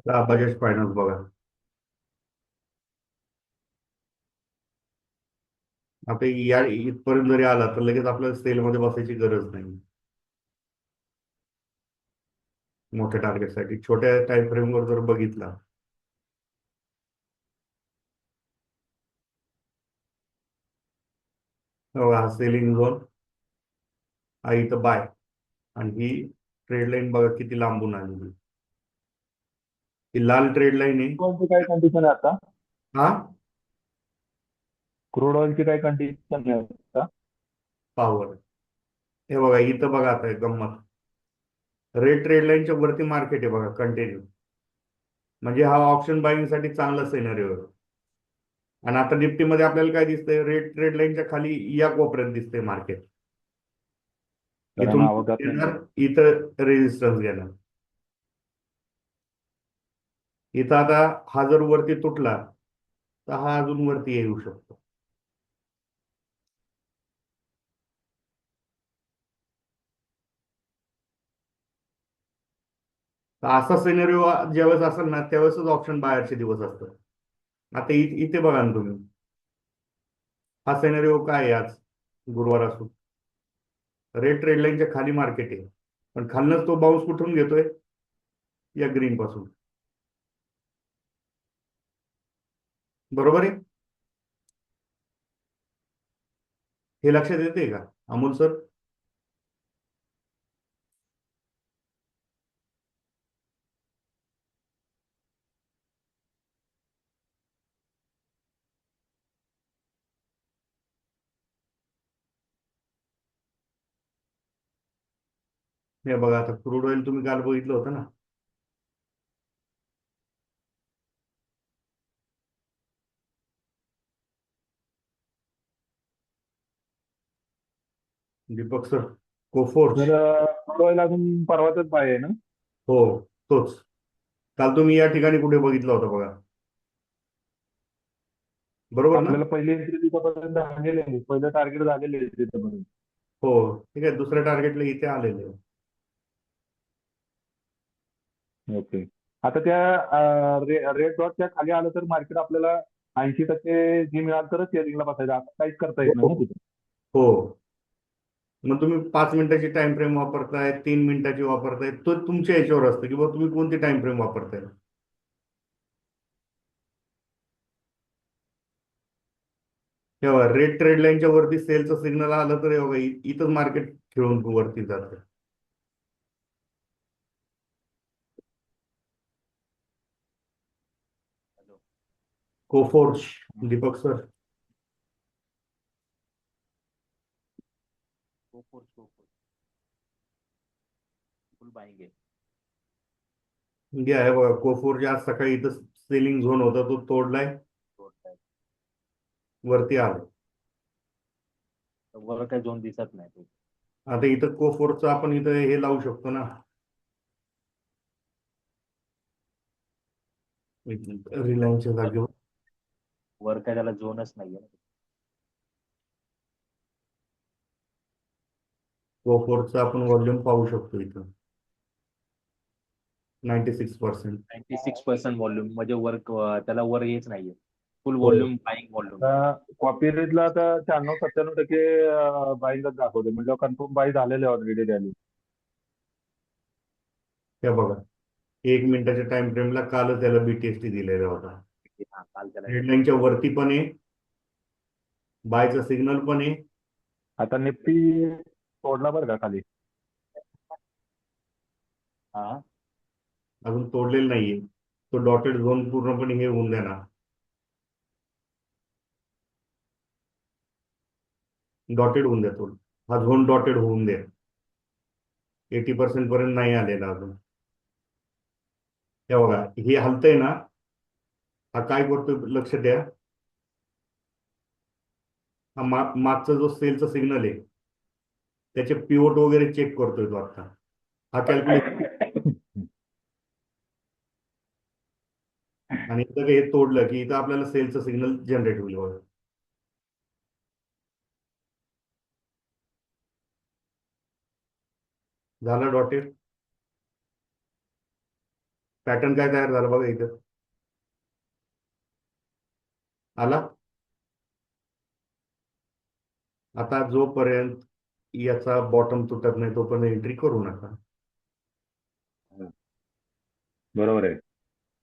आता बजाज फायनान्स बघा. आता या इथपर्यंत जरी आला तर लगेच आपल्याला सेलमध्ये बसायची गरज नाही मोठ्या टार्गेटसाठी. छोट्या टाइम फ्रेमवर जर बघितला, हा सेलिंग झोन, हा इथं बाय, आणि ही ट्रेड लाईन बघा किती लांबून आलेली. ही लाल ट्रेड लाईन आहे. ऑइलची काय कंडिशन आहे आता? हा क्रूड ऑइलची काय कंडिशन आहे आता? पॉवर. हे बघा इथं बघा, आता गंमत, रेड ट्रेड लाईनच्या वरती मार्केट आहे बघा कंटिन्यू. म्हणजे हा ऑप्शन बाईंग साठी चांगला सिनेरिओ आहे. आणि आता निफ्टीमध्ये आपल्याला काय दिसतंय, रेड ट्रेड लाईनच्या खाली या कोपऱ्यात दिसतंय मार्केट. कारण इथून आवकच नाही. येणार, इथं रेजिस्टन्स घेणार. इथं आता हा जर वरती तुटला तर हा अजून वरती येऊ शकतो. तर असा सिनेरिओ ज्यावेळेस असेल ना, त्यावेळेसच ऑप्शन बाहेरचे दिवस असतात. आता इथे बघा ना तुम्ही, हा सिनेरिओ काय आहे आज गुरुवार असून, रेड ट्रेड लाईनच्या खाली मार्केट आहे, पण खालनच तो बाउन्स कुठून घेतोय, या ग्रीन पासून. बरोबर आहे, हे लक्षात येते का अमोल सर? हे बघा, आता क्रूड ऑइल तुम्ही काल बघितलं होतं ना, दीपक सर, कोफोर्स. तर क्रूड ऑइल अजून परवाचाच बाय आहे ना? हो, तोच. काल तुम्ही या ठिकाणी कुठे बघितला होता बघा, बरोबर ना? आपल्याला पहिली एंट्री तिथपर्यंत झालेली आहे, पहिलं टार्गेट झालेलं आहे तिथपर्यंत. हो, ठीक आहे, दुसऱ्या टार्गेटला इथे आलेले आहे. ओके. आता त्या रेड डॉटच्या खाली आलं तर मार्केट आपल्याला 80% जी मिळाल तरच शेअरिंगला बसायचं. आता काहीच करता येत नाही हो ना तिथे. हो. मग तुम्ही 5 मिनिटाची टाइम फ्रेम वापरताय, 3 मिनिटाची वापरताय, तो तुमच्या याच्यावर असतं की बाबा तुम्ही कोणती टाइम फ्रेम वापरताय. तेव्हा रेड ट्रेड लाईनच्या वरती सेलचं सिग्नल आलं तर हे बघा, इथंच मार्केट खेळून वरती जातं. कोफोर्स, दीपक सर. फुल बाईंग आहे. घ्या, हे बघा कोफोरच्या आज सकाळी इथं सेलिंग झोन होता, तो तोडलाय, वरती आलं. वर काही झोन दिसत नाही. आता इथं कोफोरचं आपण इथं हे लावू शकतो ना, रिलायन्सच्या जागेवर. वर काय त्याला झोनच नाहीये. कोफोरचं आपण व्हॉल्यूम पाहू शकतो इथं, 96%. 96% व्हॉल्यूम म्हणजे वर त्याला वर येच नाहीये. फुल हो, व्हॉल्यूम बाईंग व्हॉल्यूम. आता कॉपी रेटला आता 96-97% बाईंगच दाखवते, म्हणजे कन्फर्म बाई झालेले ऑलरेडी त्याने. हे बघा, 1 मिनिटाच्या टाइम फ्रेमला कालच त्याला बीटीएसटी दिलेला होता. हा, काल त्याला रेडलाईनच्या वरती पण आहे, बायचा सिग्नल पण आहे. आता निफ्टी तोडला बरं का खाली. हा अजून तोडलेला नाहीये, तो डॉटेड झोन पूर्णपणे हे होऊन देणार, डॉटेड होऊन द्या तो, हा झोन डॉटेड होऊन द्या. 80% पर्यंत नाही आलेला अजून. हे बघा, हे हलतंय ना, हा काय करतोय लक्ष द्या, हा मागचा जो सेलचा सिग्नल आहे त्याचे पिवट वगैरे चेक करतोय तो आता. हा कॅल्क्युलेशन, आणि इथं हे तोडलं की इथं आपल्याला सेलचं सिग्नल जनरेट होईल बघा. झालं डॉटेड. पॅटर्न काय तयार झाला बघा इथं. आला. आता जोपर्यंत याचा बॉटम तुटत नाही तोपर्यंत एंट्री करू नका. बरोबर आहे.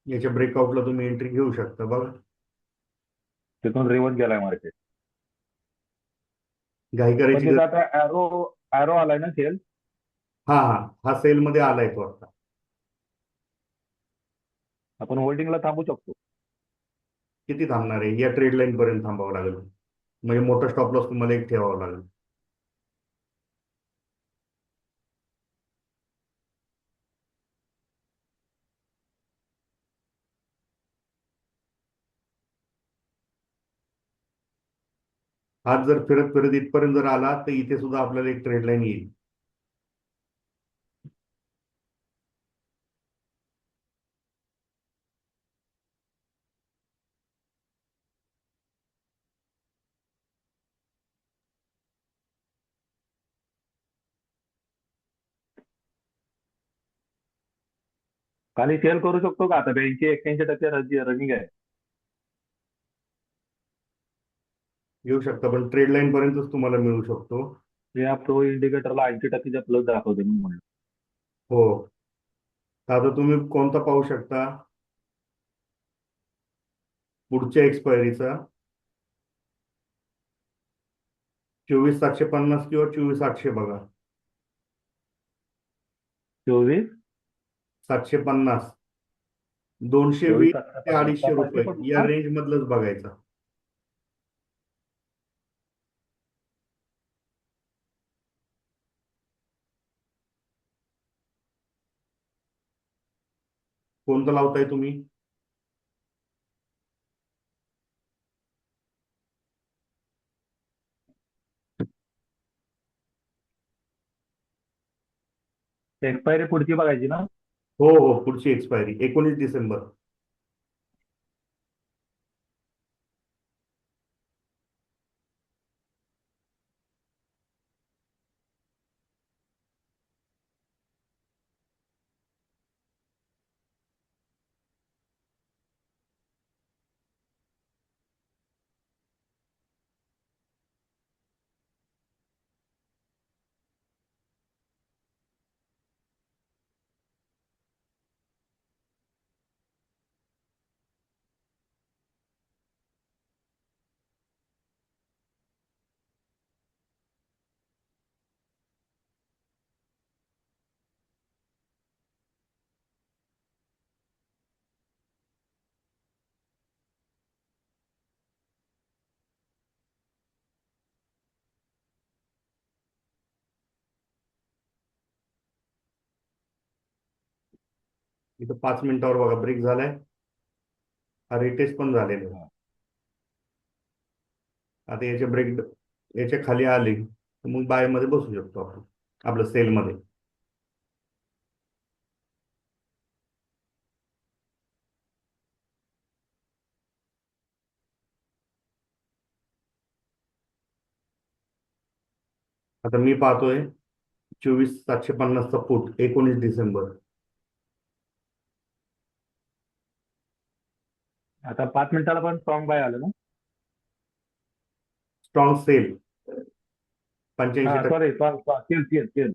याच्या ब्रेकआउटला तुम्ही एंट्री घेऊ शकता बघा. तिथून रिव्हर्स गेलाय मार्केट. घाई पण करायची तिथं गरज. आता ॲरो ॲरो आलाय ना सेल. हा हा, हा सेल मध्ये आलाय तो आता. आपण होल्डिंगला थांबू शकतो. किती थांबणार आहे? या ट्रेड लाईन पर्यंत थांबावं लागेल. म्हणजे मोठा स्टॉप लॉस तुम्हाला एक ठेवावा लागेल. आज जर फिरत फिरत इथपर्यंत जर आला तर इथे सुद्धा आपल्याला एक ट्रेड लाईन येईल. खाली सेल करू शकतो का? आता 82-81% रनिंग आहे. येऊ शकता पण ट्रेड लाईन पर्यंतच तुम्हाला मिळू शकतो. या प्रो इंडिकेटरला 80%च्या प्लस दाखवते मी म्हणलं. हो. तर आता तुम्ही कोणता पाहू शकता? पुढच्या एक्सपायरीचा 24,750 किंवा 24,800 बघा. 24 750, 220 ते 24 ₹250 पण या ना? रेंज मधलंच बघायचं. कोणतं लावताय तुम्ही? एक्सपायरी पुढची बघायची ना? हो हो, पुढची एक्सपायरी 19 डिसेंबर. इथं 5 मिनिटावर बघा ब्रेक झालाय. हा रिटेस्ट पण झालेला आहे. आता याच्या ब्रेक याच्या खाली आले तर मग बाय मध्ये बसू शकतो आपण आपलं सेल मध्ये. आता मी पाहतोय 24,750चा फूट 19 डिसेंबर. आता 5 मिनिटाला पण स्ट्रॉंग बाय आलं ना? Strong sale 85%. सॉरी केल केल केल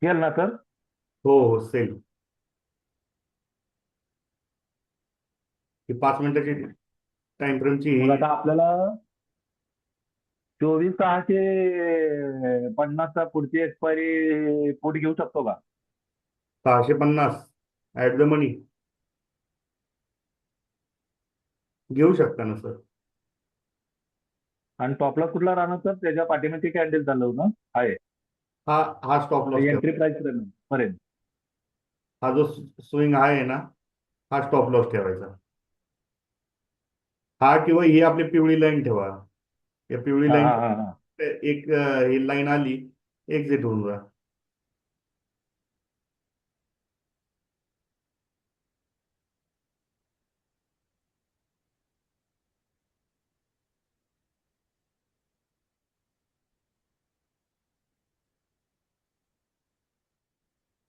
केल ना सर? हो हो, सेल. ही 5 मिनिटाची टाइम फ्रेमची मग ही आता आपल्याला 24,650चा पुढची एक्सपायरी पुढे घेऊ शकतो का? 650 ऍट द मनी घेऊ शकता ना सर. आणि टॉपला कुठला राहणार सर? त्याच्या पाठीमागची कॅन्डल चालू ना आहे. हा हा स्टॉप लॉस ठेवा. एंट्री प्राइस पर्यंत. हा जो स्विंग आहे ना, हा स्टॉप लॉस ठेवायचा. हा किंवा ही आपली पिवळी लाईन ठेवा. या पिवळी हा लाईन हा हा हा. एक ही लाईन आली, एक्झिट होऊन जा.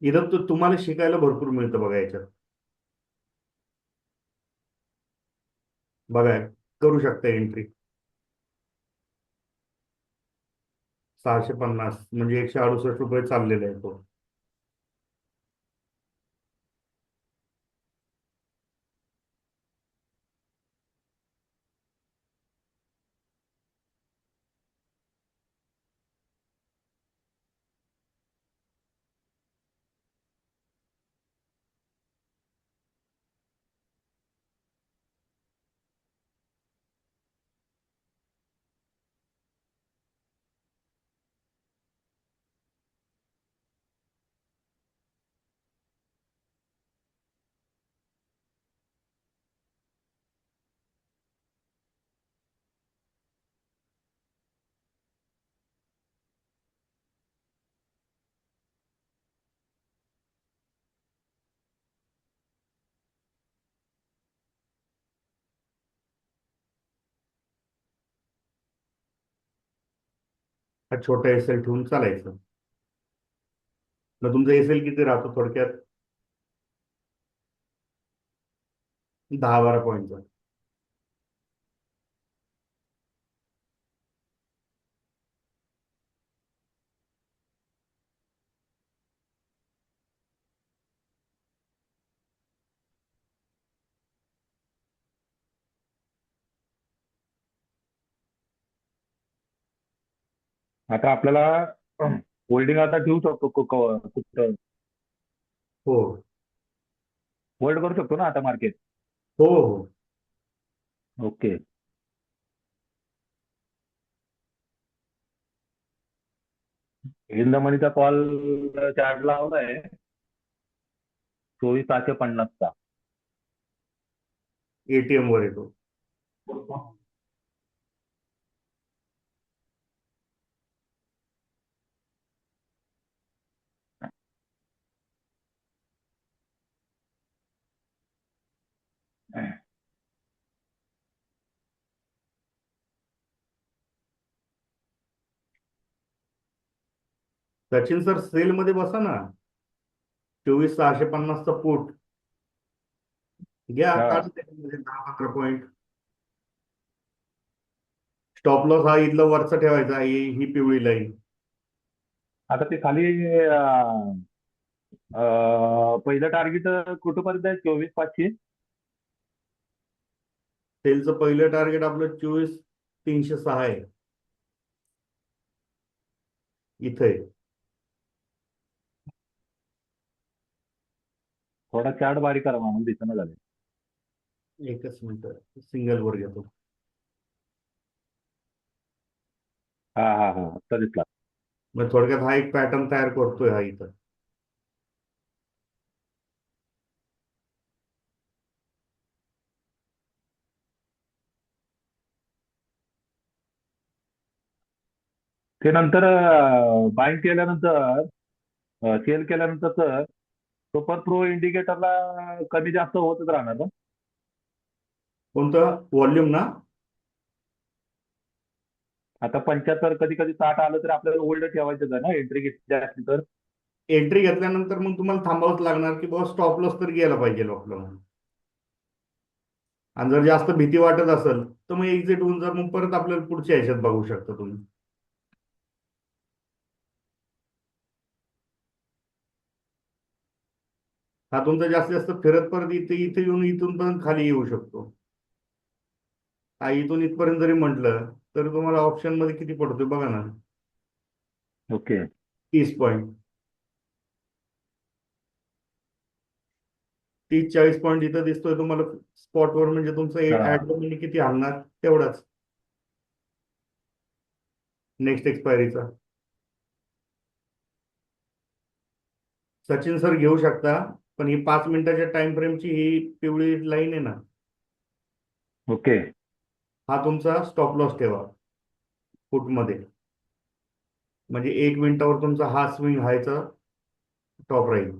इथं तुम्हाला शिकायला भरपूर मिळतं बघा याच्यात. बघा, करू शकता एंट्री. 650 म्हणजे 168 रुपये चाललेला आहे तो. हा छोटा एसएल ठेवून चालायचं. मग तुमचा एसएल किती राहतो थोडक्यात? 10-12 पॉईंटचा. आता आपल्याला होल्डिंग आता ठेवू शकतो कुठं हो होल्ड करू शकतो ना आता मार्केट. हो हो. ओके. इन द मनीचा कॉल चार्ज लावलाय 24,650चा. एटीएम वर येतो. सचिन सर, सेल मध्ये बसा ना. 24,650चा पुट घ्या, हा. काढा त्याच्यामध्ये 10-15 पॉईंट. स्टॉप लॉस हा इथला वरचा ठेवायचा, ही पिवळी लाईन. आता ते खाली पहिलं टार्गेट कुठपर्यंत आहे? 24,500. सेलचं पहिलं टार्गेट आपलं 24,306 आहे. इथे थोडा चार्ट बारीक करा, म्हणून दिसणं झाले. एकच मिनिट, सिंगल वर घेतो. हा हा हा, आता दिसला. मग थोडक्यात हा एक पॅटर्न तयार करतोय हा इथं. ते नंतर बाय केल्यानंतर सेल केल्यानंतर सुपर प्रो इंडिकेटरला कमी जास्त होतच राहणार ना? कोणतं व्हॉल्यूम ना? आता 75 कधी कधी 60 आलं तर आपल्याला होल्ड ठेवायचं ना, एंट्री घेतली असली तर. एंट्री घेतल्यानंतर मग तुम्हाला थांबावंच लागणार की बाबा स्टॉप लॉस तर गेला पाहिजे आपल्याला. आणि जर जास्त भीती वाटत असेल तर मग एक्झिट होऊन जा, मग परत आपल्याला पुढच्या ह्याच्यात बघू शकता तुम्ही. हा तुमचा जास्तीत जास्त फिरत परत इथे इथे येऊन इथून पण खाली येऊ शकतो. हा इथून इथपर्यंत जरी म्हटलं तर तुम्हाला ऑप्शन मध्ये किती पडतोय बघा ना. ओके. 30 पॉईंट. 30-40 पॉईंट इथं दिसतोय तुम्हाला स्पॉटवर, म्हणजे तुमचं हा. ऍट द मनी किती हलणार तेवढाच नेक्स्ट एक्सपायरीचा. सचिन सर घेऊ शकता, पण ही 5 मिनिटाच्या टाइम फ्रेमची ही पिवळी लाईन आहे ना, ओके. हा तुमचा स्टॉप लॉस ठेवा फुटमध्ये. म्हणजे 1 मिनिटावर तुमचा हा स्विंग व्हायचा टॉप राहील.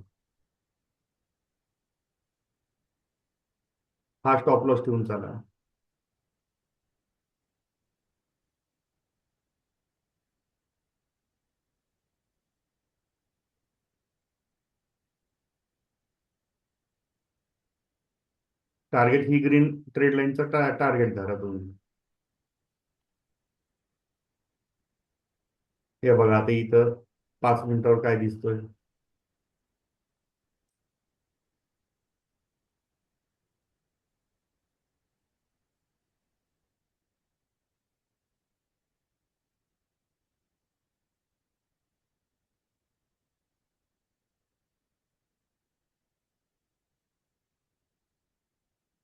हा स्टॉप लॉस ठेवून चाला. टार्गेट ही ग्रीन ट्रेड लाईनचा टार्गेट धरा तुम्ही. हे बघा आता इथं 5 मिनिटावर काय दिसतोय.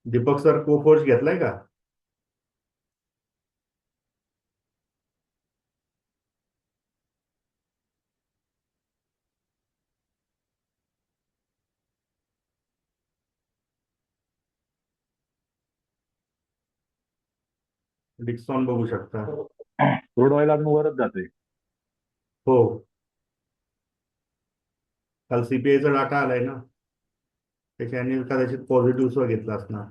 दीपक सर कोफोर्स घेतलाय का? डिक्सॉन बघू शकता. क्रूड ऑइल अजून वरच जाते. हो, काल सीपीआयचा डाटा आलाय ना, त्याच्याने कदाचित पॉझिटिव्ह घेतला असणार.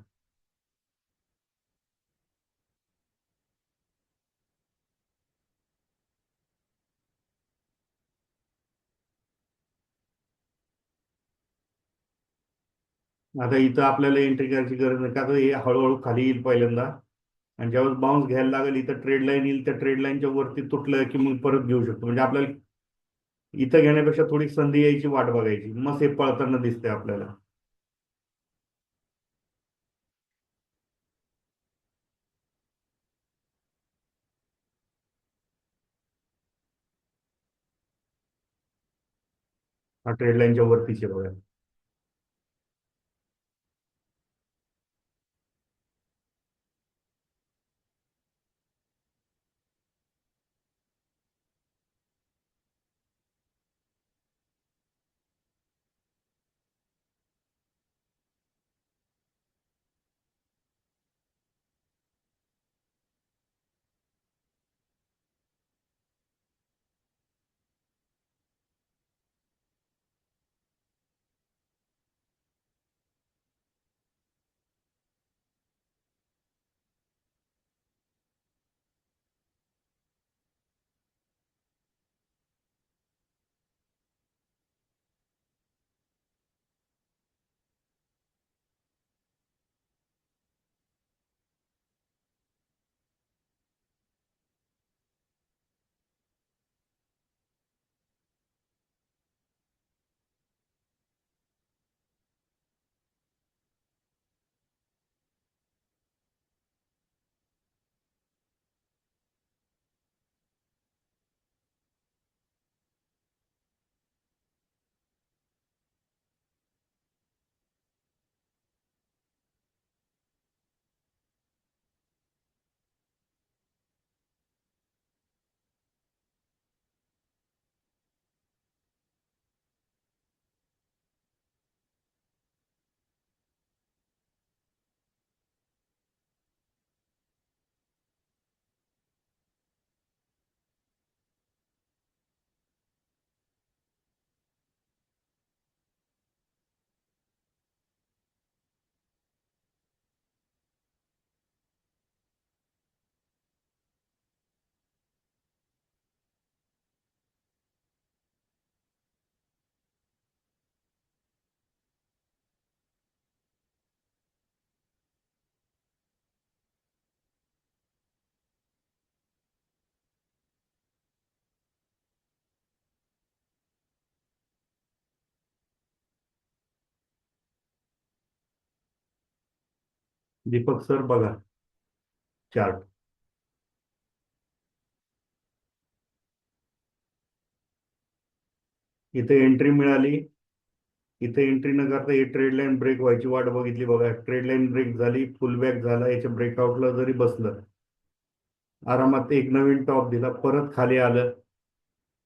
आता इथं आपल्याला एंट्री करायची गरज नाही, का तर हे हळूहळू खाली येईल पहिल्यांदा, आणि ज्यावेळेस बाउन्स घ्यायला लागेल इथं ट्रेड लाईन येईल, त्या ट्रेड लाईनच्या वरती तुटलं की मग परत घेऊ शकतो. म्हणजे आपल्याला इथं घेण्यापेक्षा थोडी संधी यायची वाट बघायची, मग हे पळताना दिसतंय आपल्याला. हा ट्रेड लाईनच्या वरतीच आहे बघा. दीपक सर बघा चार्ट. इथे एंट्री मिळाली, इथे एंट्री न करता ही ट्रेड लाईन ब्रेक व्हायची वाट बघितली बघा. ट्रेड लाईन ब्रेक झाली, फुल बॅक झाला, याच्या ब्रेकआउटला जरी बसलं, आरामात एक नवीन टॉप दिला, परत खाली आलं,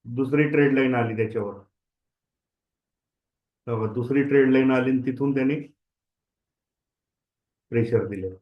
दुसरी ट्रेड लाईन आली त्याच्यावर. बघा, दुसरी ट्रेड लाईन आली आणि तिथून त्यांनी प्रेशर दिलं.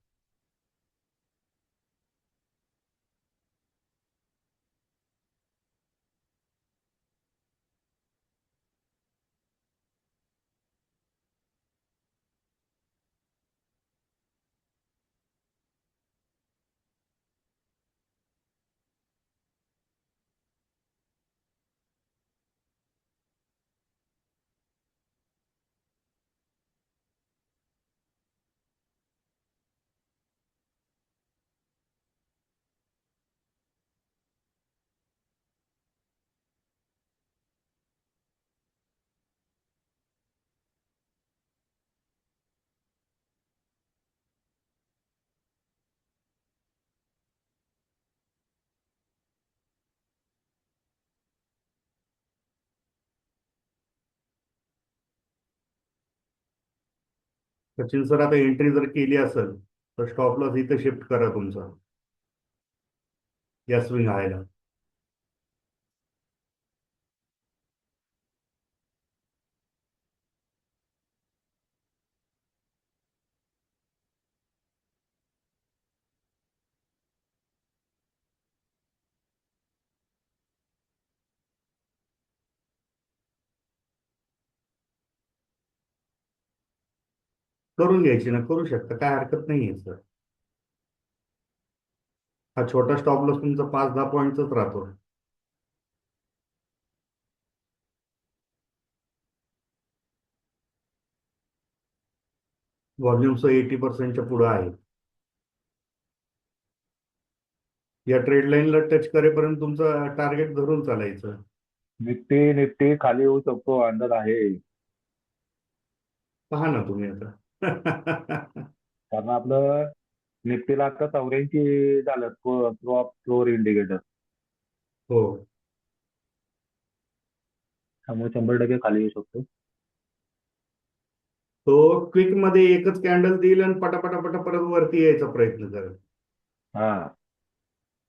सचिन सर, आता एंट्री जर केली असेल तर स्टॉप लॉस इथं शिफ्ट करा तुमचा, या स्विंग हायला. करून घ्यायची ना, करू शकता, काय हरकत नाहीये सर. हा छोटा स्टॉप लॉस तुमचा 5-10 पॉईंटचाच राहतो. व्हॉल्युम्स 80%च्या पुढे आहे. या ट्रेड लाईनला टच करेपर्यंत तुमचं टार्गेट धरून चालायचं. निफ्टी निफ्टी खाली येऊ शकतो, अंदाज आहे. पहा ना तुम्ही आता. कारण आपलं निफ्टीला आता 84 झालं फ्लोअर इंडिकेटर. हो. त्यामुळे 100% खाली येऊ शकतो. तो क्विक मध्ये एकच कॅन्डल देईल आणि पटापटा परत वरती यायचा प्रयत्न करेल. हा.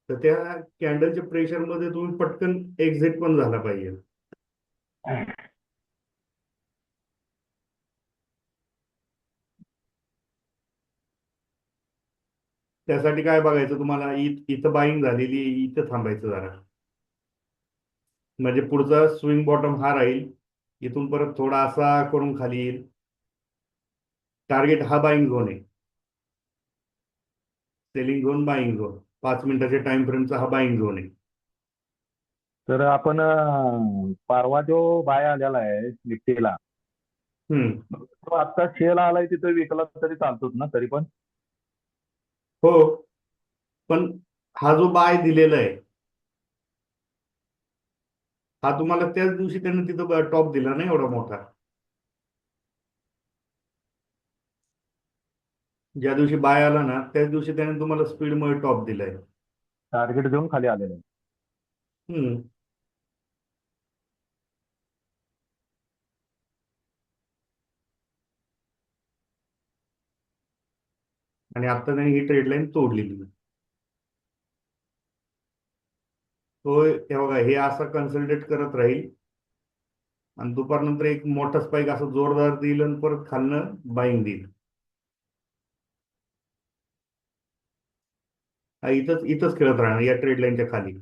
तर त्या कॅन्डलच्या प्रेशर मध्ये तुम्ही पटकन एक्झिट पण झाला पाहिजे. त्यासाठी काय बघायचं तुम्हाला, इथं बाईंग झालेली आहे, इथं थांबायचं जरा. म्हणजे पुढचा स्विंग बॉटम हा राहील, इथून परत थोडा असा करून खाली येईल. टार्गेट हा बाईंग झोन आहे, सेलिंग झोन, बाईंग झोन. 5 मिनिटाच्या टाइम फ्रेमचा हा बाईंग झोन आहे. तर आपण परवा जो बाय आलेला आहे निफ्टीला, हम्म. तो आता शेल आलाय तिथं विकला तरी चालतोच ना तरी पण? हो, पण हा जो बाय दिलेला आहे, हा तुम्हाला त्याच दिवशी त्याने तिथं टॉप दिला नाही एवढा मोठा. ज्या दिवशी बाय आला ना त्याच दिवशी त्याने तुम्हाला स्पीडमध्ये टॉप दिलाय. टार्गेट देऊन खाली आलेलं आहे. हम्म. आणि आता त्याने ही ट्रेड लाईन तोडलेली. तो हे बघा, हे असं कन्सल्टेट करत राहील आणि दुपारनंतर एक मोठा स्पाइक असं जोरदार देईल आणि परत खालनं बाईंग देईल. हा इथंच इथंच खेळत राहणार या ट्रेड लाईनच्या खाली.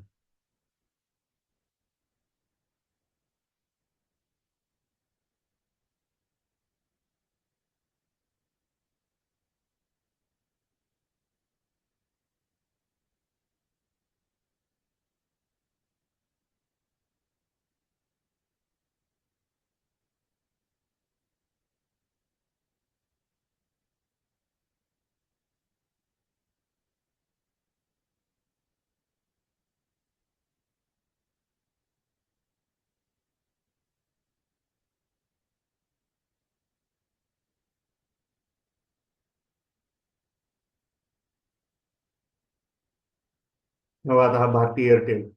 तेव्हा आता हा भारती एअरटेल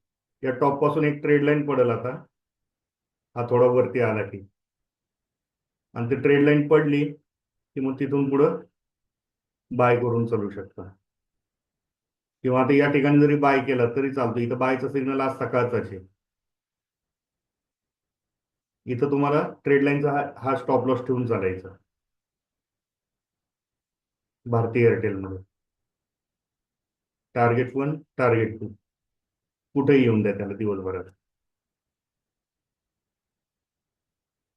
या टॉप पासून एक ट्रेड लाईन पडेल आता, हा थोडा वरती आला की. आणि ती ट्रेड लाईन पडली की मग तिथून पुढं बाय करून चालू शकता. किंवा आता या ठिकाणी जरी बाय केला तरी चालतो, इथं बायचा सिग्नल आज सकाळचाच आहे. इथं तुम्हाला ट्रेड लाईनचा हा स्टॉप लॉस ठेवून चालायचा भारती एअरटेलमध्ये. टार्गेट 1, टार्गेट 2 कुठेही येऊन द्या त्याला दिवसभरात.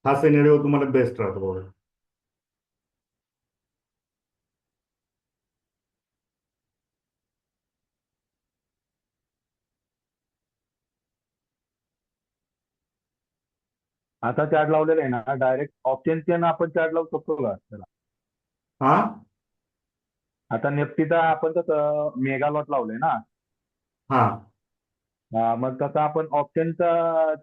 हा सिनेरिओ तुम्हाला बेस्ट राहतो बघा. आता चार्ट लावलेला आहे ना डायरेक्ट ऑप्शनचे ना आपण चार्ट लावू शकतो का त्याला? हा. आता निफ्टीचा आपण कसं मेगा लॉट लावलंय ना, हा. मग तसं आपण ऑप्शनचा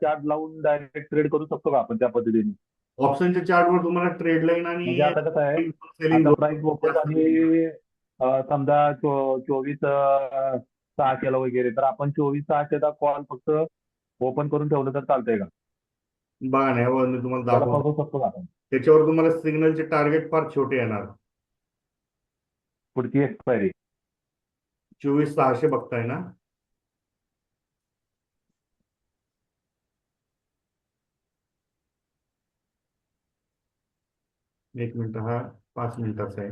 चार्ट लावून डायरेक्ट ट्रेड करू शकतो का आपण त्या पद्धतीने? ऑप्शनच्या चार्टवर तुम्हाला ट्रेड लाईन म्हणजे आणि आता कसं आहे, सेलिंग आता झोन प्राइस ओपन जास्त दिलेली. झाली समजा 24,600 वगैरे, तर आपण 24,600चा कॉल फक्त ओपन करून ठेवलं तर चालतंय का? बघा ना, यावर मी तुम्हाला त्याला दाखवतो. फसवू शकतो का आपण? त्याच्यावर तुम्हाला सिग्नलचे टार्गेट फार छोटे येणार. पुढची एक्सपायरी. 24,600 बघताय ना? एक मिनिट, हा 5 मिनिटाचा आहे.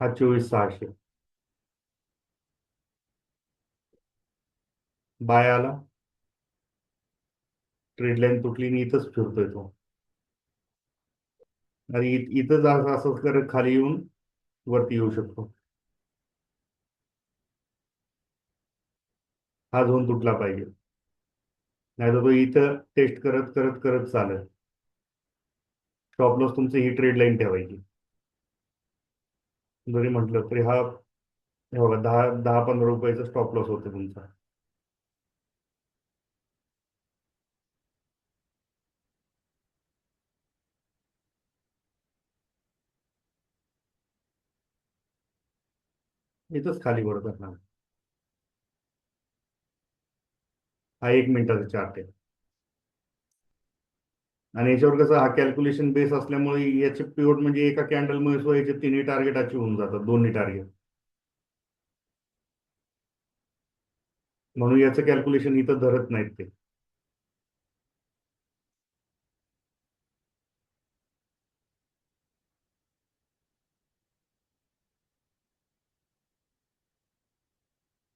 हा 24,600 बाय आला, ट्रेड लाईन तुटली आणि इथंच फिरतोय तो. आणि इथंच असं असं करत खाली येऊन वरती येऊ शकतो. हा झोन तुटला पाहिजे, नाहीतर तो इथं टेस्ट करत करत करत चालेल. स्टॉप लॉस तुमची ही ट्रेड लाईन ठेवायची. जरी म्हटलं तरी हा, हे बघा, 10-15 रुपयाचा स्टॉप लॉस होतो तुमचा. इथंच खाली वर करणार. हा 1 मिनिटाचा चार्ट आहे. आणि याच्यावर कसं, हा कॅल्क्युलेशन बेस असल्यामुळे याचे पिवट म्हणजे एका कॅन्डलमुळे याचे तिन्ही टार्गेट अचीव होऊन जातात, दोन्ही टार्गेट. म्हणून याचं कॅल्क्युलेशन इथं धरत नाहीत ते.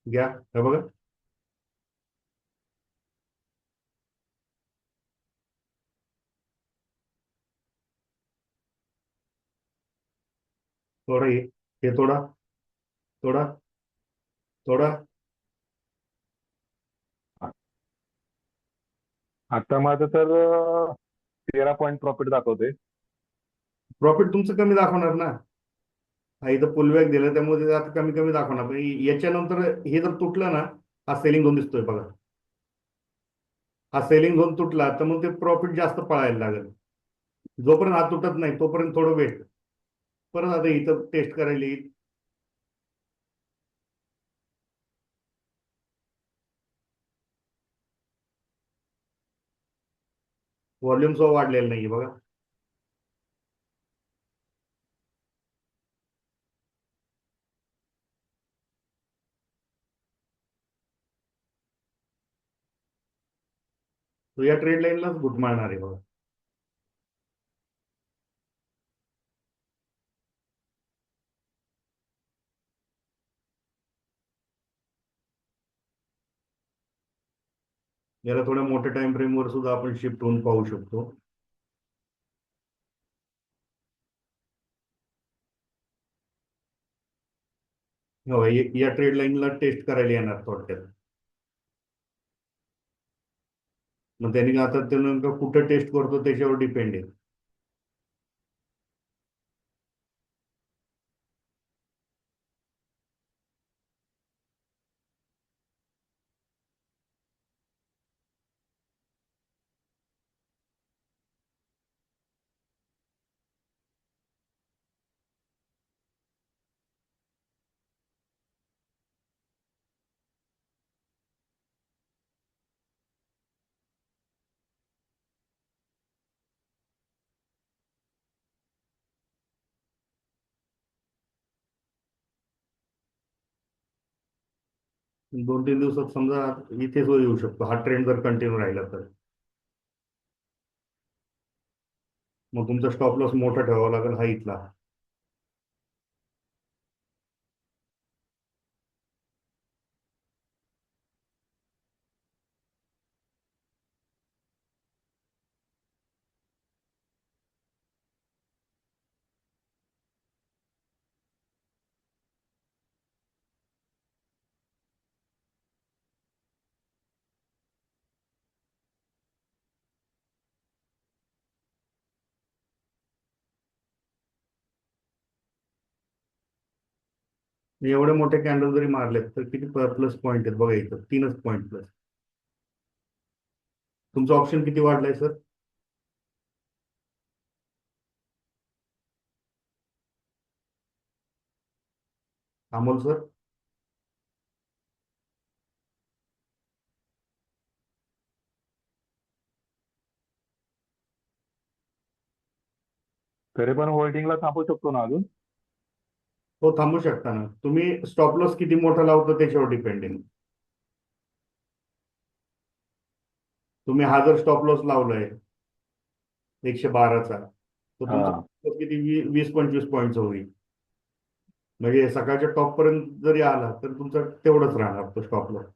घ्या, हे बघा. थोडा हे थोडा, थोडा, थोडा. आता माझं तर 13 पॉईंट प्रॉफिट दाखवते. प्रॉफिट तुमचं कमी दाखवणार ना. हा इथं पुलबॅक दिलं त्यामुळे ते आता कमी कमी दाखवणार, पण याच्यानंतर हे जर तुटलं ना, हा सेलिंग झोन दिसतोय बघा. हा सेलिंग झोन तुटला तर मग ते प्रॉफिट जास्त पळायला लागेल. जोपर्यंत हा तुटत नाही तोपर्यंत थोडं वेट. परत आता इथं टेस्ट करायला येईल. व्हॉल्यूम सो वाढलेला नाही बघा. तो या ट्रेड लाईनलाच घुटमाळणार आहे बघा. याला थोड्या मोठ्या टाइम फ्रेम वर सुद्धा आपण शिफ्ट होऊन पाहू शकतो. हो, या ट्रेड लाईनला टेस्ट करायला येणार थोडक्यात. मग त्यांनी आता ते नेमकं कुठं टेस्ट करतो त्याच्यावर डिपेंड आहे. दोन तीन दिवसात समजा इथेच येऊ शकतो हा ट्रेंड जर कंटिन्यू राहिला तर. मग तुमचा स्टॉप लॉस मोठा ठेवावा लागेल, हा इथला. एवढे मोठे कॅन्डल जरी मारलेत तर किती प्लस पॉईंट आहेत बघा, इथं 3च पॉईंट प्लस. तुमचं ऑप्शन किती वाढलंय सर? अमोल सर. तरी पण होल्डिंगला थांबू शकतो ना अजून? हो, थांबू शकता ना तुम्ही. स्टॉप लॉस किती मोठा लावतो त्याच्यावर डिपेंडिंग. तुम्ही हा जर स्टॉप लॉस लावलाय 112चा, तर तुमचा हा. किती 20-25 पॉईंट होईल. म्हणजे सकाळच्या टॉप पर्यंत जरी आला तर तुमचा तेवढंच राहणार तो स्टॉप लॉस.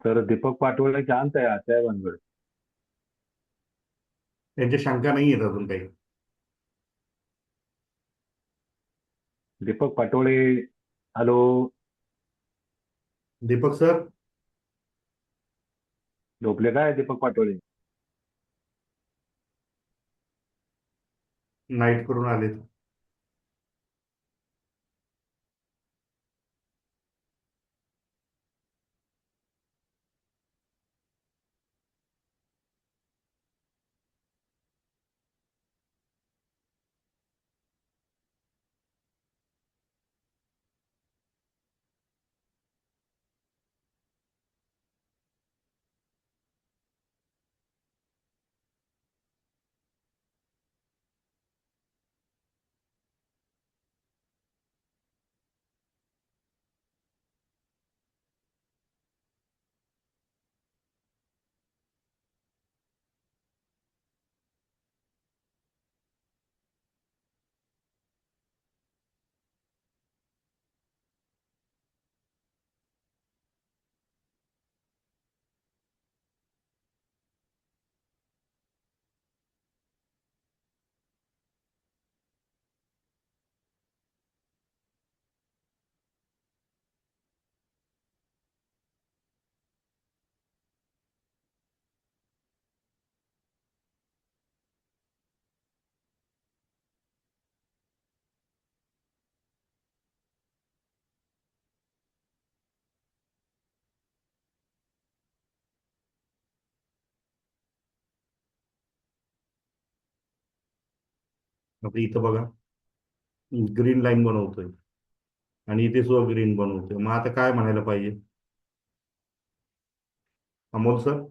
तर दीपक पाटोळे शांत आहे, आता आहे भानगड. त्यांच्या शंका नाही आहेत अजून काही. दीपक पाटोळे. हॅलो. दीपक सर. झोपले काय दीपक पाटोळे? नाईट करून आलेत. आपल्या इथं बघा, ग्रीन लाईन बनवतोय आणि इथे सुद्धा ग्रीन बनवतोय. मग आता काय म्हणायला पाहिजे अमोल सर?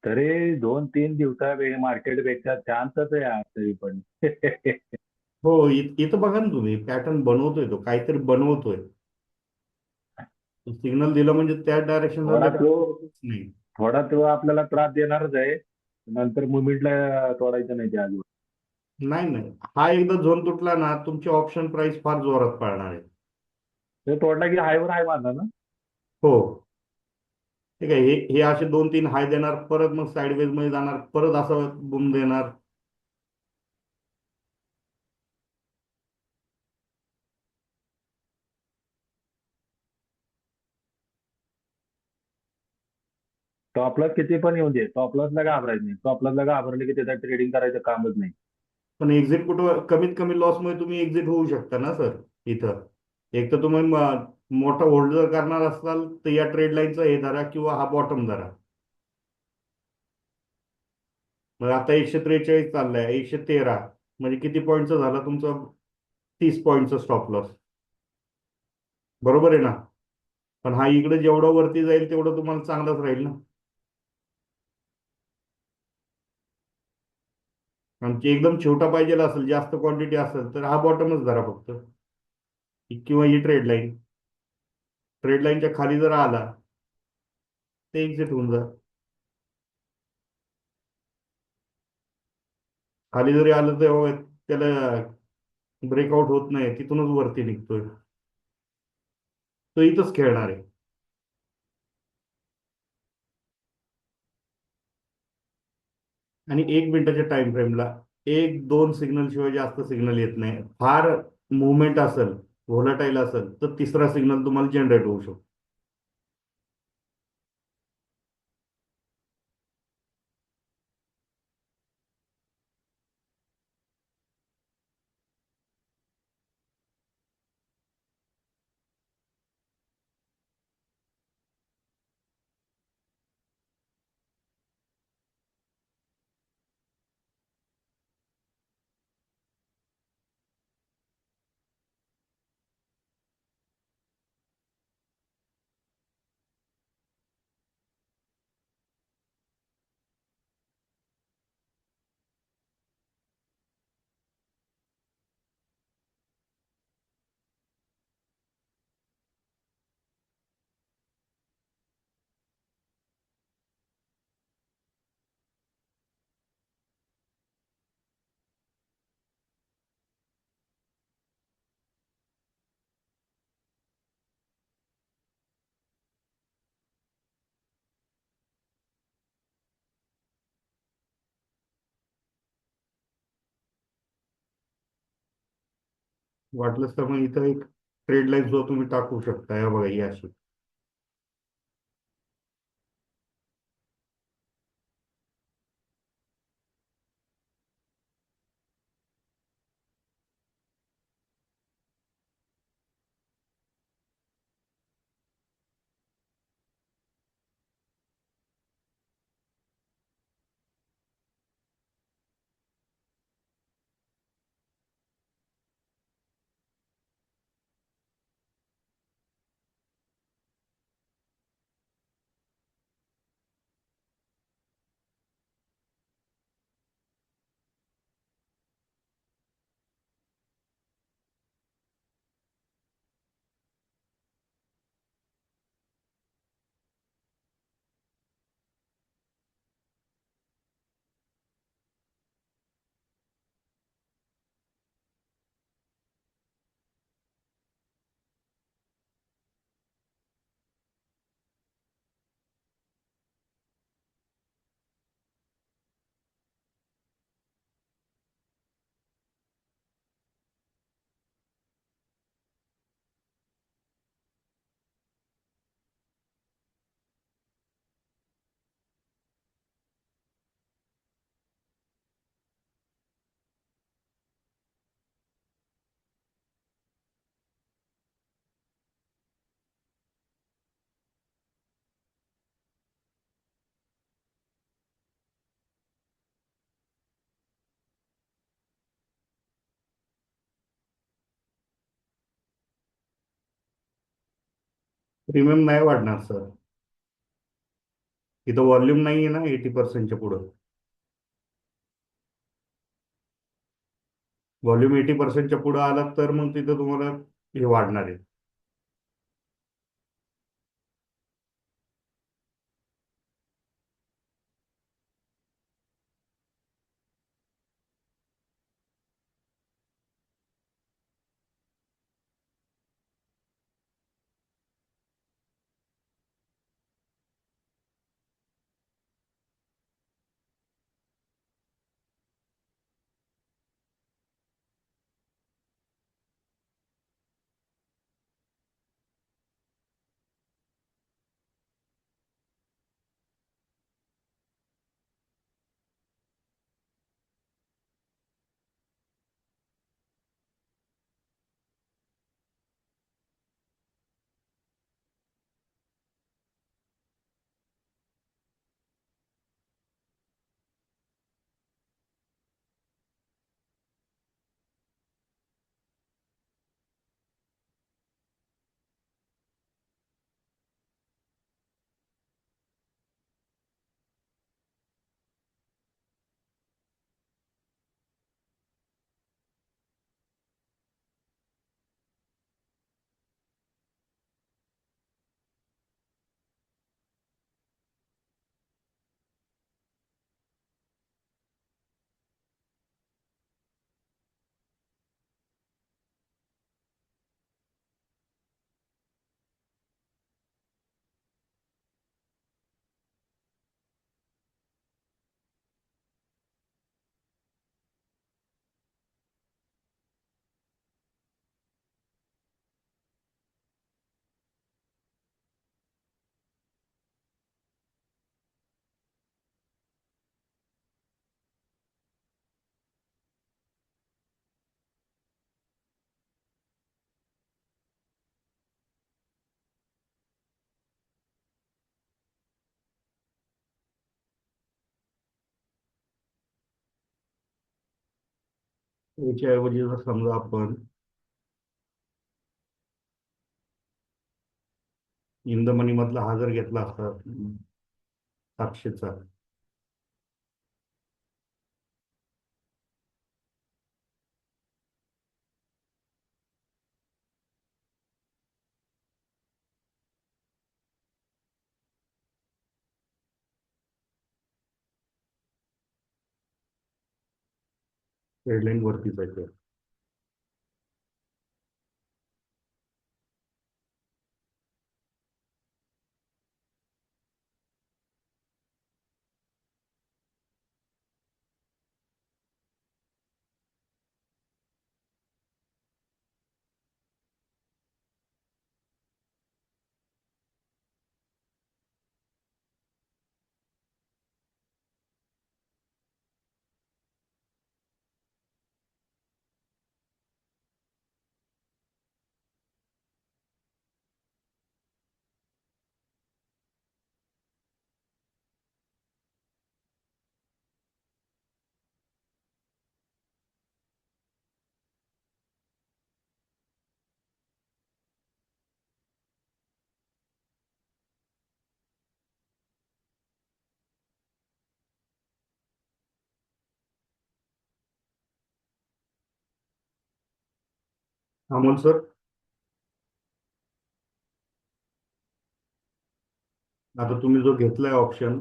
तरी 2-3 दिवसा मार्केटपेक्षा शांतच आहे आज तरी पण. हो, इथं बघा ना तुम्ही, पॅटर्न बनवतोय, तो काहीतरी बनवतोय. सिग्नल दिलं म्हणजे त्या डायरेक्शनला थोडा लगेच तो नाही. थोडा तो आपल्याला त्रास देणारच आहे. नंतर मुवमेंटला तोडायचं नाही ते अजून. नाही नाही, हा एकदा झोन तुटला ना, तुमची ऑप्शन प्राइस फार जोरात पाळणार आहे. ते तोडला की हायवर हाय मारणार ना. हो. ठीक आहे, हे हे असे 2-3 हाय देणार, परत मग साईडवेज मध्ये जाणार, परत असं बुम देणार. टॉप लॉस किती पण येऊ दे, टॉप लॉसला घाबरायचं नाही. टॉप लॉसला घाबरले की त्याचा ट्रेडिंग करायचं कामच नाही. पण एक्झिट कुठं कमीत कमी लॉस मध्ये तुम्ही एक्झिट होऊ शकता ना सर इथं. एक तर तुम्ही मोठा होल्ड जर करणार असाल तर या ट्रेड लाईनचा हे धरा किंवा हा बॉटम धरा. मग आता 143 चाललाय, 113, म्हणजे किती पॉईंटचा झाला तुमचं? 30 पॉईंटचा स्टॉप लॉस. बरोबर आहे ना? पण हा इकडे जेवढं वरती जाईल तेवढं तुम्हाला चांगलंच राहील ना. आणखी एकदम छोटा पाहिजे असेल, जास्त क्वांटिटी असेल, तर हा बॉटमच धरा फक्त, किंवा ही ट्रेड लाईनच्या खाली जर आला ते एक्झिट होऊन जा. खाली जरी आलं तर त्याला ब्रेकआउट होत नाही, तिथूनच वरती निघतोय, तो इथंच खेळणार आहे. आणि 1 मिनिटाच्या टाइम फ्रेमला 1-2 सिग्नल शिवाय जास्त सिग्नल येत नाही. फार मुवमेंट असेल, व्होलाटाईल असेल, तर तिसरा सिग्नल तुम्हाला जनरेट होऊ शकतो. वाटलंच तर मग इथं एक ट्रेड लाईन जो तुम्ही टाकू शकता, या बघा ही अशी. प्रीमियम नाही वाढणार सर. इथं व्हॉल्यूम नाही आहे ना 80%च्या पुढं. व्हॉल्यूम 80%च्या पुढं आलात तर मग तिथं तुम्हाला हे वाढणार आहे. याच्याऐवजी जर समजा आपण इन द मनी मधला हा जर घेतला असता 700चा, हेडलाईन वरतीच आहे ते. अमोल सर, आता तुम्ही जो घेतलाय ऑप्शन,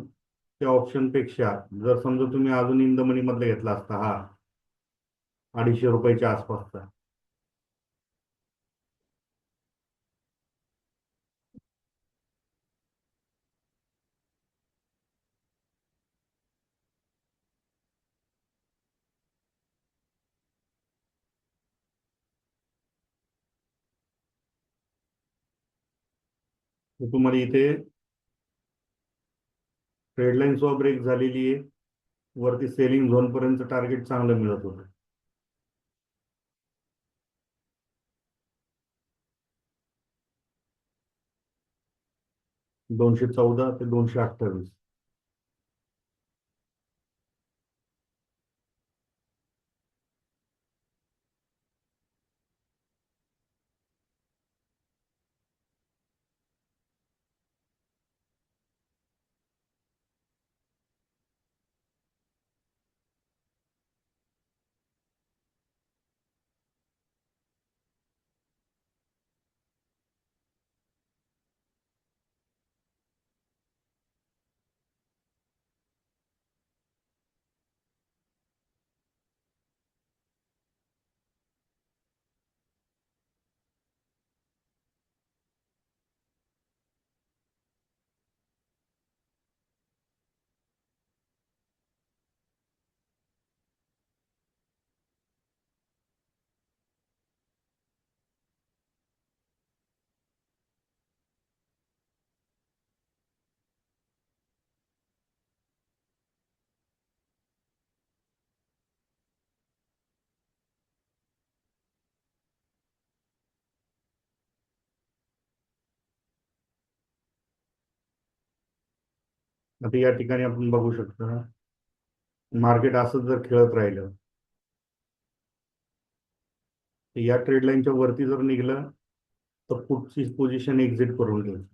त्या ऑप्शन पेक्षा जर समजा तुम्ही अजून इन द मनी मधला घेतला असता हा 250 रुपयाच्या आसपासचा, तर तुम्हाला इथे ट्रेडलाईन सह ब्रेक झालेली आहे. वरती सेलिंग झोन पर्यंत टार्गेट चांगलं मिळत होतं. 214 ते 228. आता या ठिकाणी आपण बघू शकतो मार्केट असंच जर खेळत राहिलं तर या ट्रेड लाईनच्या वरती जर निघलं तर पुढची पोझिशन एक्झिट करून घ्यायची.